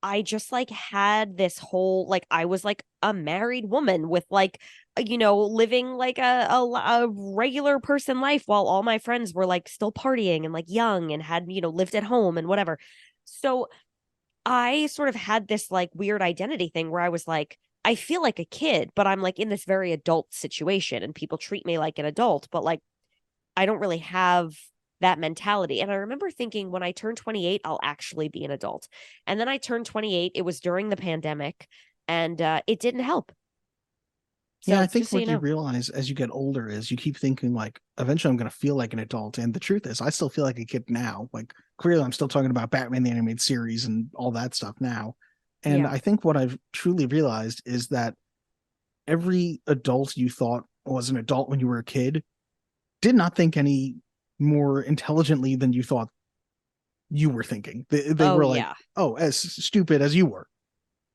I just like had this whole, like, I was like a married woman with like, living like a regular person life while all my friends were like still partying and like young and had, lived at home and whatever. So I sort of had this like weird identity thing where I was like, I feel like a kid, but I'm like in this very adult situation and people treat me like an adult, but like I don't really have that mentality. And I remember thinking, when I turn 28, I'll actually be an adult. And then I turned 28. It was during the pandemic, and it didn't help. So Yeah, I think just so what you you know. realize as you get older is you keep thinking like, eventually I'm going to feel like an adult. And the truth is, I still feel like a kid now. Like, clearly I'm still talking about Batman the Animated Series and all that stuff now. And Yeah. I think what I've truly realized is that every adult you thought was an adult when you were a kid did not think any more intelligently than you thought you were thinking. They Oh, were like, yeah. oh, as stupid as you were.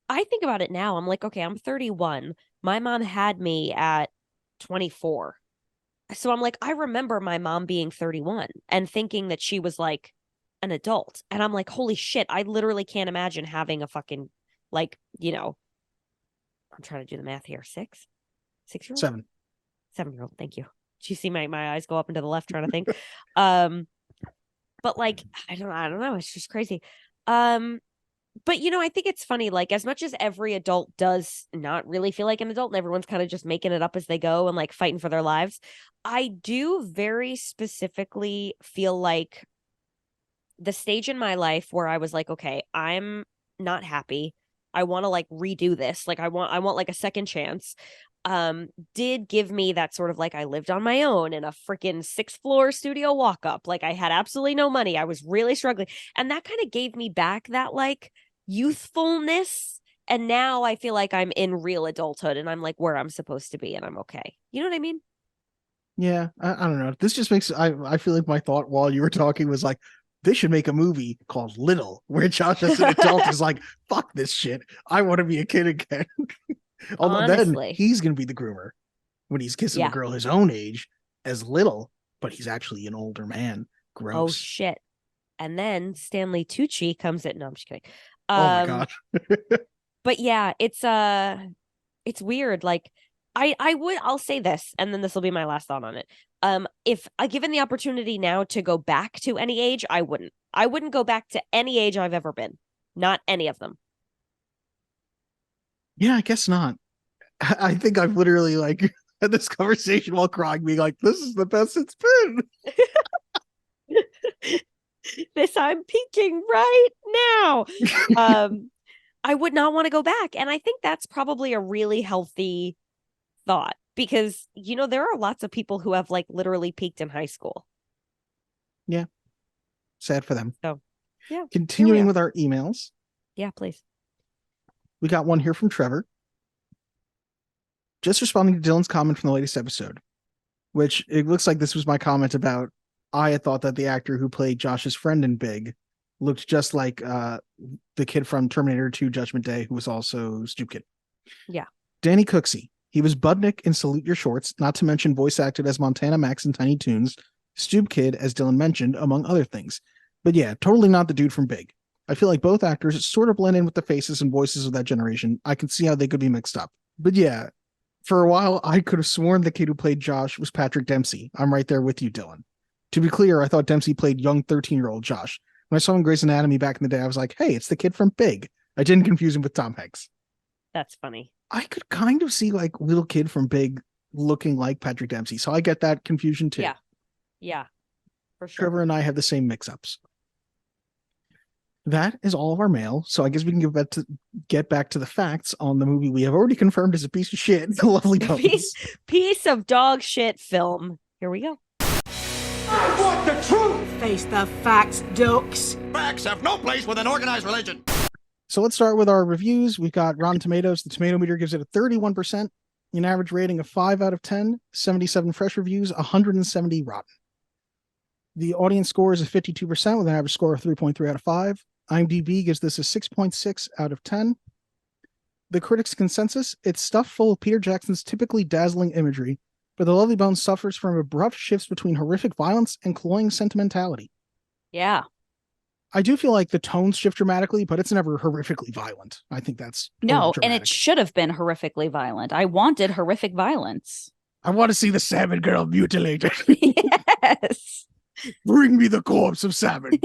I think about it now. I'm like, okay, I'm 31. My mom had me at 24. So I'm like, I remember my mom being 31 and thinking that she was like an adult. And I'm like, holy shit, I literally can't imagine having a fucking, like, I'm trying to do the math here. 6-year-old? 7. 7-year-old. Thank you. Do you see my eyes go up and to the left trying to think? um, but like, I don't know. It's just crazy. But I think it's funny, like, as much as every adult does not really feel like an adult and everyone's kind of just making it up as they go and like fighting for their lives, I do very specifically feel like the stage in my life where I was like, okay, I'm not happy. I want to like redo this. Like, I want like a second chance. Did give me that sort of like, I lived on my own in a freaking 6th floor studio walk up. Like, I had absolutely no money. I was really struggling. And that kind of gave me back that like youthfulness. And now I feel like I'm in real adulthood and I'm like where I'm supposed to be and I'm okay. You know what I mean? Yeah, I don't know. This just makes I feel like my thought while you were talking was like, they should make a movie called Little, where Josh as an adult is like, fuck this shit. I want to be a kid again. Although then Honestly. he's gonna be the groomer when he's kissing a Yeah. girl his own age as little, but he's actually an older man. Oh Gross. shit. And then Stanley Tucci comes in. No, I'm just kidding. Oh my gosh. But yeah, it's weird. Like, I'll say this, and then this will be my last thought on it. If I given the opportunity now to go back to any age, I wouldn't go back to any age I've ever been. Not any of them. Yeah, I guess not. I think I've literally like had this conversation while crying, being like, this is the best it's been. This, I'm peaking right now. I would not want to go back. And I think that's probably a really healthy thought because, there are lots of people who have like literally peaked in high school. Yeah. Sad for them. So, yeah. Continuing with our emails. Yeah, please. We got one here from Trevor. Just responding to Dylan's comment from the latest episode, which it looks like this was my comment about I had thought that the actor who played Josh's friend in Big looked just like the kid from Terminator 2 Judgment Day, who was also Stoop Kid. Yeah. Danny Cooksey. He was Budnick in Salute Your Shorts, not to mention voice acted as Montana Max in Tiny Toons, Stoop Kid, as Dylan mentioned, among other things. But yeah, totally not the dude from Big. I feel like both actors sort of blend in with the faces and voices of that generation. I can see how they could be mixed up. But yeah, for a while, I could have sworn the kid who played Josh was Patrick Dempsey. I'm right there with you, Dylan. To be clear, I thought Dempsey played young 13-year-old Josh. When I saw him in Grey's Anatomy back in the day, I was like, hey, it's the kid from Big. I didn't confuse him with Tom Hanks. That's funny. I could kind of see like little kid from Big looking like Patrick Dempsey. So I get that confusion too. Yeah, for sure. Trevor and I have the same mix-ups. That is all of our mail. So I guess we can get back to the facts on the movie we have already confirmed is a piece of shit, The Lovely Bones. Piece of dog shit film. Here we go. I want the truth! Face the facts, Dukes. Facts have no place with an organized religion. So let's start with our reviews. We've got Rotten Tomatoes. The tomato meter gives it a 31%, an average rating of 5 out of 10, 77 fresh reviews, 170 rotten. The audience score is a 52% with an average score of 3.3 out of 5. IMDb gives this a 6.6 out of 10. The critics' consensus, it's stuffed full of Peter Jackson's typically dazzling imagery, but The Lovely Bones suffers from abrupt shifts between horrific violence and cloying sentimentality. Yeah. I do feel like the tones shift dramatically, but it's never horrifically violent. I think that's no, and it should have been horrifically violent. I wanted horrific violence. I want to see the salmon girl mutilated. Yes. Bring me the corpse of salmon.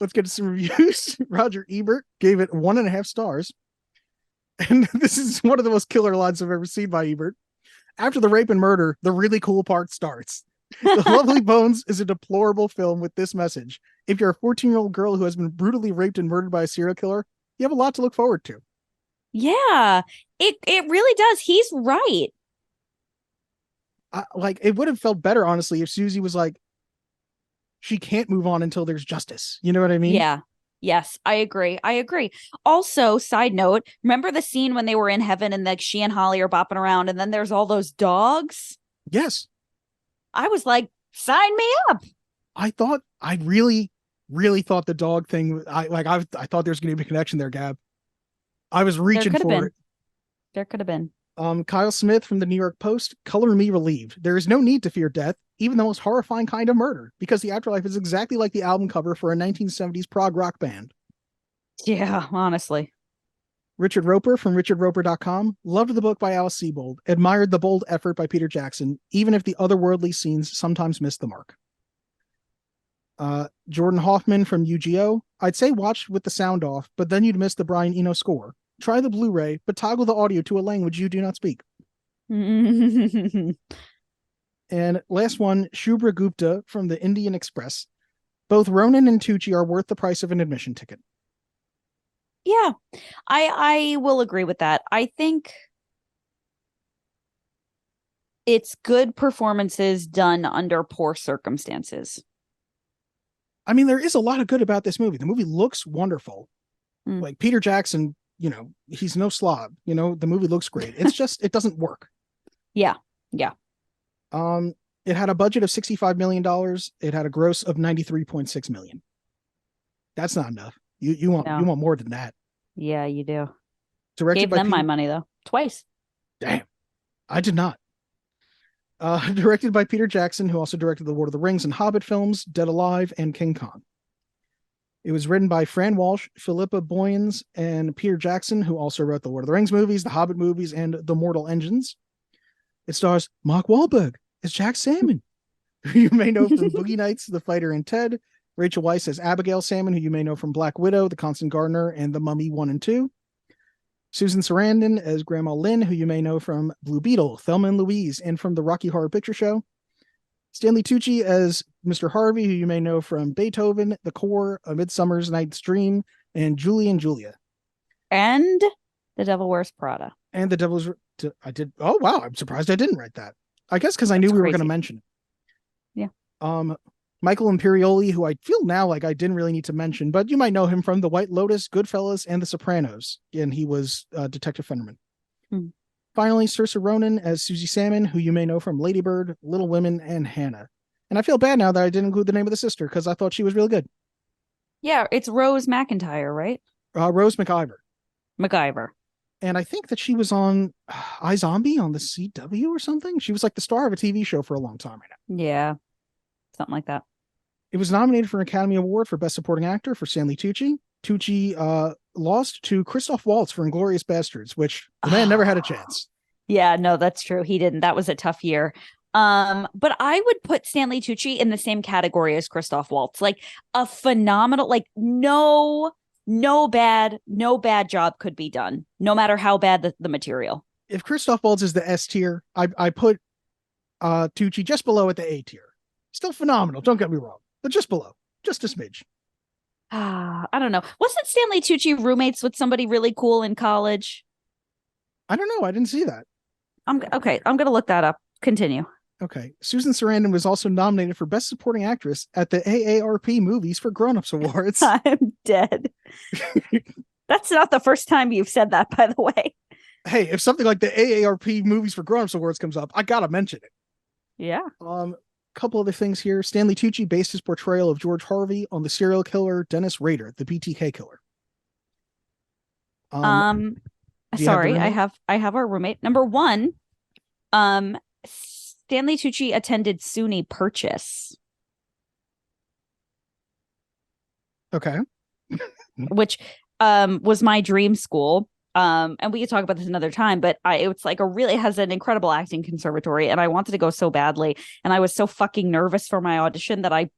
Let's get to some reviews. Roger Ebert gave it 1.5 stars. And this is one of the most killer lines I've ever seen by Ebert. After the rape and murder, the really cool part starts. The Lovely Bones is a deplorable film with this message. If you're a 14-year-old girl who has been brutally raped and murdered by a serial killer, you have a lot to look forward to. Yeah, it really does. He's right. Like, it would have felt better, honestly, if Susie was like, she can't move on until there's justice. You know what I mean? Yeah. Yes, I agree. Also, side note, remember the scene when they were in heaven and like she and Holly are bopping around and then there's all those dogs? Yes. I was like, sign me up. I really thought the dog thing, I thought there's going to be a connection there, Gab. I was reaching for it. There could have been. Kyle Smith from the New York Post, color me relieved. There is no need to fear death, even the most horrifying kind of murder, because the afterlife is exactly like the album cover for a 1970s prog rock band. Yeah, honestly. Richard Roper from richardroper.com, loved the book by Alice Sebold, admired the bold effort by Peter Jackson, even if the otherworldly scenes sometimes missed the mark. Jordan Hoffman from UGO, I'd say watch with the sound off, but then you'd miss the Brian Eno score. Try the Blu-ray, but toggle the audio to a language you do not speak. And last one, Shubhra Gupta from the Indian Express. Both Ronan and Tucci are worth the price of an admission ticket. Yeah, I will agree with that. I think it's good performances done under poor circumstances. I mean, there is a lot of good about this movie. The movie looks wonderful. Like Peter Jackson, you know, he's no slob. You know, the movie looks great. It's just, it doesn't work. Yeah. It had a budget of $65 million. It had a gross of $93.6 million. That's not enough. You want more than that. Yeah, you do. Directed Gave by them my money though. Twice. Damn. I did not. Directed by Peter Jackson, who also directed the Lord of the Rings and Hobbit films, Dead Alive, and King Kong. It was written by Fran Walsh, Philippa Boyens, and Peter Jackson, who also wrote the Lord of the Rings movies, the Hobbit movies, and The Mortal Engines. It stars Mark Wahlberg as Jack Salmon, who you may know from Boogie Nights, The Fighter, and Ted. Rachel Weisz as Abigail Salmon, who you may know from Black Widow, The Constant Gardener, and The Mummy 1 and 2. Susan Sarandon as Grandma Lynn, who you may know from Blue Beetle, Thelma and Louise, and from the Rocky Horror Picture Show. Stanley Tucci as Mr. Harvey, who you may know from Beethoven, The Core, A Midsummer's Night's Dream, and Julie and Julia. And The Devil Wears Prada. And The Devil's... Oh, wow. I'm surprised I didn't write that. I guess because I knew we were going to mention it. Yeah. Michael Imperioli, who I feel now like I didn't really need to mention, but you might know him from The White Lotus, Goodfellas, and The Sopranos. And he was Detective Fennerman. Finally, Saoirse Ronan as Susie Salmon, who you may know from Lady Bird, Little Women, and Hannah. And I feel bad now that I didn't include the name of the sister because I thought she was really good. Yeah, it's Rose McIntyre, right? Rose McIver. MacGyver. And I think that she was on iZombie on the CW or something. She was like the star of a TV show for a long time right now. Yeah, something like that. It was nominated for an Academy Award for Best Supporting Actor for Stanley Tucci. Tucci lost to Christoph Waltz for Inglourious Bastards, which the man never had a chance. Yeah, no, that's true. He didn't. That was a tough year. But I would put Stanley Tucci in the same category as Christoph Waltz. Like a phenomenal, like no bad job could be done, no matter how bad the material. if Christoph Waltz is the S tier, I put Tucci just below at the A tier. Still phenomenal, don't get me wrong, but just below, just a smidge. I don't know. Wasn't Stanley Tucci roommates with somebody really cool in college? I don't know. I didn't see that. Okay. I'm gonna look that up. Continue. Okay. Susan Sarandon was also nominated for Best Supporting Actress at the AARP Movies for Grown-Ups Awards. I'm dead. That's not the first time you've said that, by the way. Hey, if something like the AARP Movies for Grown-Ups Awards comes up, I gotta mention it. Yeah. Couple other things here. Stanley Tucci based his portrayal of George Harvey on the serial killer Dennis Rader, the BTK killer. Sorry, I have our roommate. Number 1, Stanley Tucci attended SUNY Purchase. Okay. Which was my dream school. And we could talk about this another time, but it's like it has an incredible acting conservatory, and I wanted to go so badly, and I was so fucking nervous for my audition that I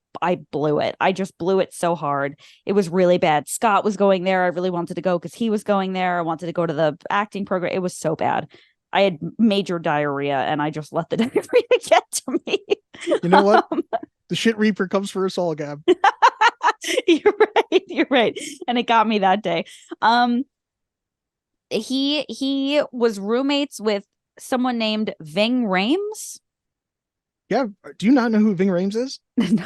blew it. I just blew it so hard. It was really bad. Scott was going there. I really wanted to go because he was going there. I wanted to go to the acting program. It was so bad. I had major diarrhea, and I just let the diarrhea get to me. You know what? The shit reaper comes for us all, Gab. You're right. And it got me that day. He was roommates with someone named Ving Rhames. Yeah. Do you not know who Ving Rhames is? No.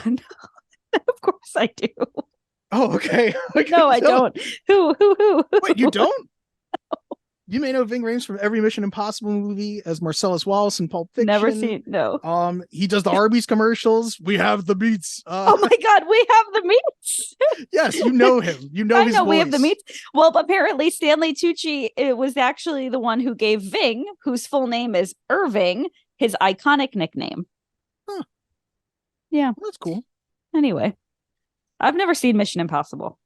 Of course I do. Oh, okay. No, I don't. Who? Wait, you don't? You may know Ving Rhames from every Mission Impossible movie as Marcellus Wallace in Pulp Fiction. Never seen. No. He does the Arby's commercials. We have the meats. Oh my God, we have the meats. Yes, you know him. You know his voice. We have the meats. Well, apparently Stanley Tucci was actually the one who gave Ving, whose full name is Irving, his iconic nickname. Huh. Yeah, well, that's cool. Anyway, I've never seen Mission Impossible.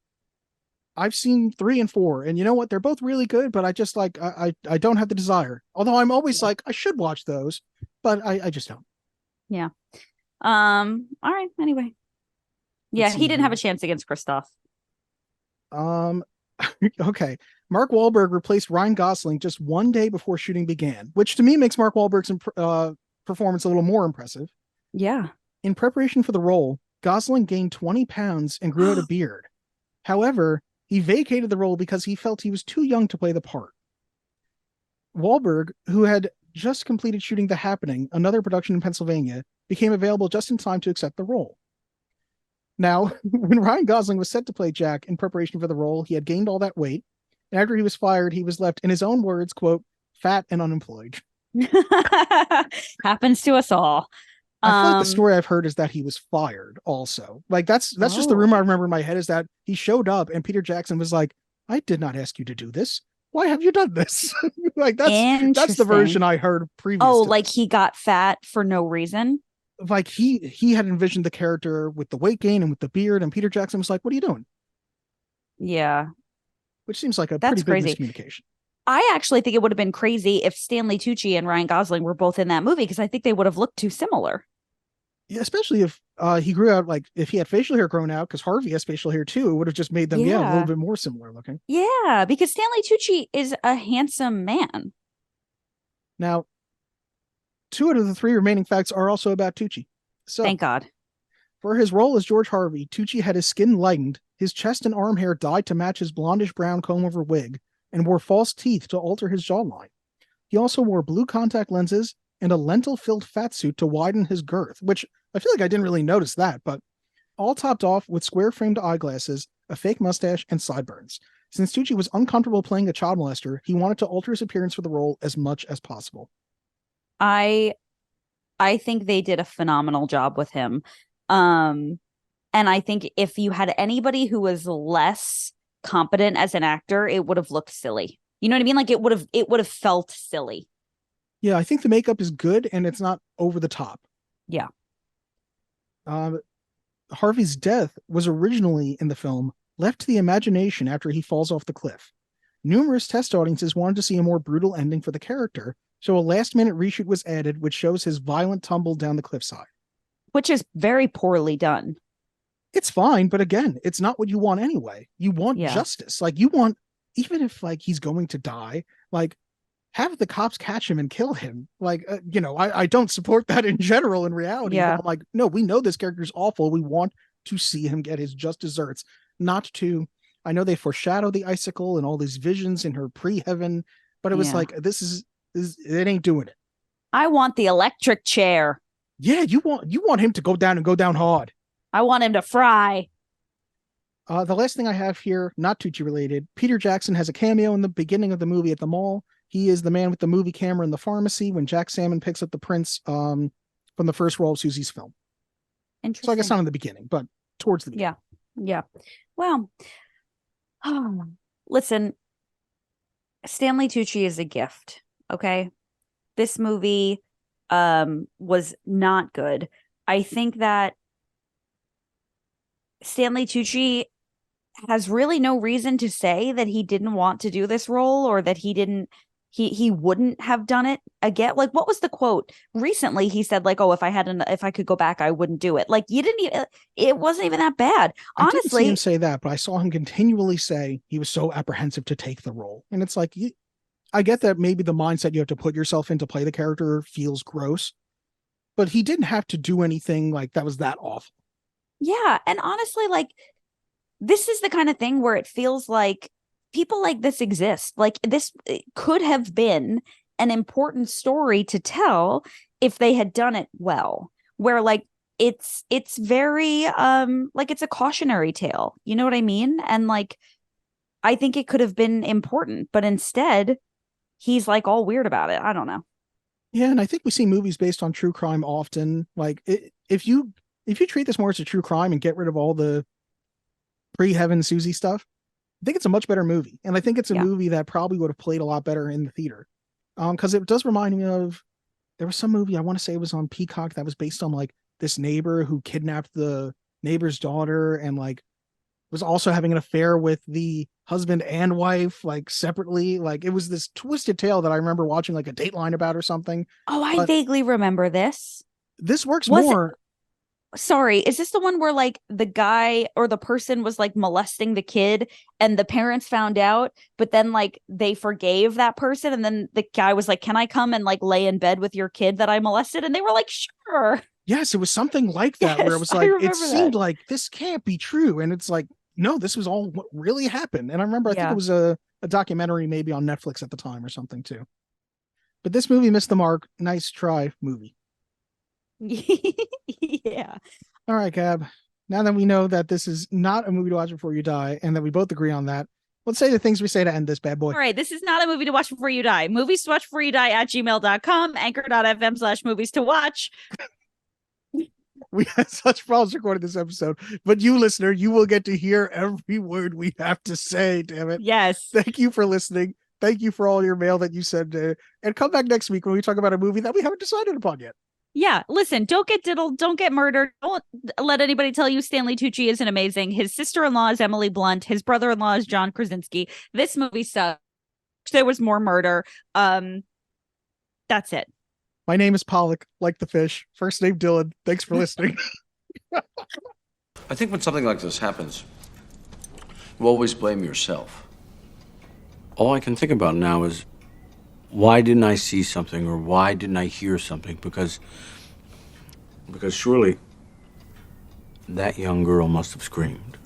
I've seen 3 and 4, and you know what? They're both really good, but I just I don't have the desire. Although I'm always like, I should watch those, but I just don't. Yeah. All right. Anyway. Yeah, he didn't have a chance against Christoph. Okay. Mark Wahlberg replaced Ryan Gosling just 1 day before shooting began, which to me makes Mark Wahlberg's performance a little more impressive. Yeah. In preparation for the role, Gosling gained 20 pounds and grew out a beard. However, he vacated the role because he felt he was too young to play the part. Wahlberg, who had just completed shooting The Happening, another production in Pennsylvania, became available just in time to accept the role. Now, when Ryan Gosling was set to play Jack in preparation for the role, he had gained all that weight. And after he was fired, he was left, in his own words, quote, fat and unemployed. Happens to us all. I feel like the story I've heard is that he was fired also. Like that's just the rumor I remember in my head, is that he showed up and Peter Jackson was like, I did not ask you to do this. Why have you done this? Like that's the version I heard previously. Oh, like he got fat for no reason? Like he had envisioned the character with the weight gain and with the beard, and Peter Jackson was like, what are you doing? Yeah. Which seems like pretty big miscommunication. I actually think it would have been crazy if Stanley Tucci and Ryan Gosling were both in that movie, because I think they would have looked too similar. Yeah, especially if he grew out, like if he had facial hair grown out, because Harvey has facial hair too, it would have just made them a little bit more similar looking. Yeah, because Stanley Tucci is a handsome man. Now, 2 out of the 3 remaining facts are also about Tucci. So, thank God. For his role as George Harvey, Tucci had his skin lightened, his chest and arm hair dyed to match his blondish brown comb-over wig, and wore false teeth to alter his jawline. He also wore blue contact lenses and a lentil-filled fat suit to widen his girth, which I feel like I didn't really notice that, but all topped off with square-framed eyeglasses, a fake mustache, and sideburns. Since Tucci was uncomfortable playing a child molester, he wanted to alter his appearance for the role as much as possible. I think they did a phenomenal job with him. And I think if you had anybody who was less competent as an actor, it would have looked silly. You know what I mean? Like it would have felt silly. Yeah, I think the makeup is good and it's not over the top. Yeah. Harvey's death was originally in the film left to the imagination after he falls off the cliff. Numerous test audiences wanted to see a more brutal ending for the character, so a last-minute reshoot was added, which shows his violent tumble down the cliffside. Which is very poorly done. It's fine, but again, it's not what you want anyway. You want justice. Like, you want, even if like he's going to die, like have the cops catch him and kill him. Like, I don't support that in general in reality. Yeah. But I'm like, no, we know this character's awful. We want to see him get his just desserts, not to. I know they foreshadow the icicle and all these visions in her pre-heaven, but it was like, this it ain't doing it. I want the electric chair. Yeah, you want him to go down hard. I want him to fry. The last thing I have here, not Tucci related, Peter Jackson has a cameo in the beginning of the movie at the mall. He is the man with the movie camera in the pharmacy when Jack Salmon picks up the prince from the first roll of Susie's film. Interesting. So I guess not in the beginning, but towards the beginning. Yeah. Well, listen, Stanley Tucci is a gift. Okay. This movie was not good. I think that Stanley Tucci has really no reason to say that he didn't want to do this role or that he wouldn't have done it again. Like, what was the quote recently? He said like, oh, if I could go back, I wouldn't do it. Like, you didn't even, it wasn't even that bad. Honestly, I didn't see him say that, but I saw him continually say he was so apprehensive to take the role. And it's like, I get that maybe the mindset you have to put yourself in to play the character feels gross, but he didn't have to do anything like that was that awful. Yeah. And honestly, like, this is the kind of thing where it feels like people like this exist. Like, this could have been an important story to tell if they had done it well, where like it's very like it's a cautionary tale. You know what I mean? And like, I think it could have been important, but instead he's like all weird about it. I don't know. Yeah. And I think we see movies based on true crime often. Like, if you treat this more as a true crime and get rid of all the pre-Heaven Susie stuff, I think it's a much better movie. And I think it's a movie that probably would have played a lot better in the theater. Because it does remind me of, there was some movie, I want to say it was on Peacock, that was based on like this neighbor who kidnapped the neighbor's daughter and like was also having an affair with the husband and wife, like separately. Like, it was this twisted tale that I remember watching like a Dateline about or something. Oh, I vaguely remember this. This works more. Sorry, is this the one where like the guy or the person was like molesting the kid and the parents found out, but then like they forgave that person, and then the guy was like, can I come and like lay in bed with your kid that I molested? And they were like, sure. Yes, it was something like that, where it was like, it seemed like this can't be true. And it's like, no, this was all what really happened. And I remember, I think it was a documentary maybe on Netflix at the time or something too. But this movie missed the mark. Nice try, movie. Yeah. All right, Gab. Now that we know that this is not a movie to watch before you die, and that we both agree on that, let's say the things we say to end this bad boy. All right, this is not a movie to watch before you die. Movies to watch before you die @gmail.com, anchor.fm/movies to watch. We had such problems recording this episode, but you, listener, you will get to hear every word we have to say. Damn it. Yes. Thank you for listening. Thank you for all your mail that you sent. And come back next week when we talk about a movie that we haven't decided upon yet. Yeah, listen, don't get diddled, don't get murdered. Don't let anybody tell you Stanley Tucci isn't amazing. His sister-in-law is Emily Blunt. His brother-in-law is John Krasinski. This movie sucks. There was more murder. That's it. My name is Pollock, like the fish. First name Dylan. Thanks for listening. I think when something like this happens, you always blame yourself. All I can think about now is, why didn't I see something, or why didn't I hear something? Because surely that young girl must have screamed.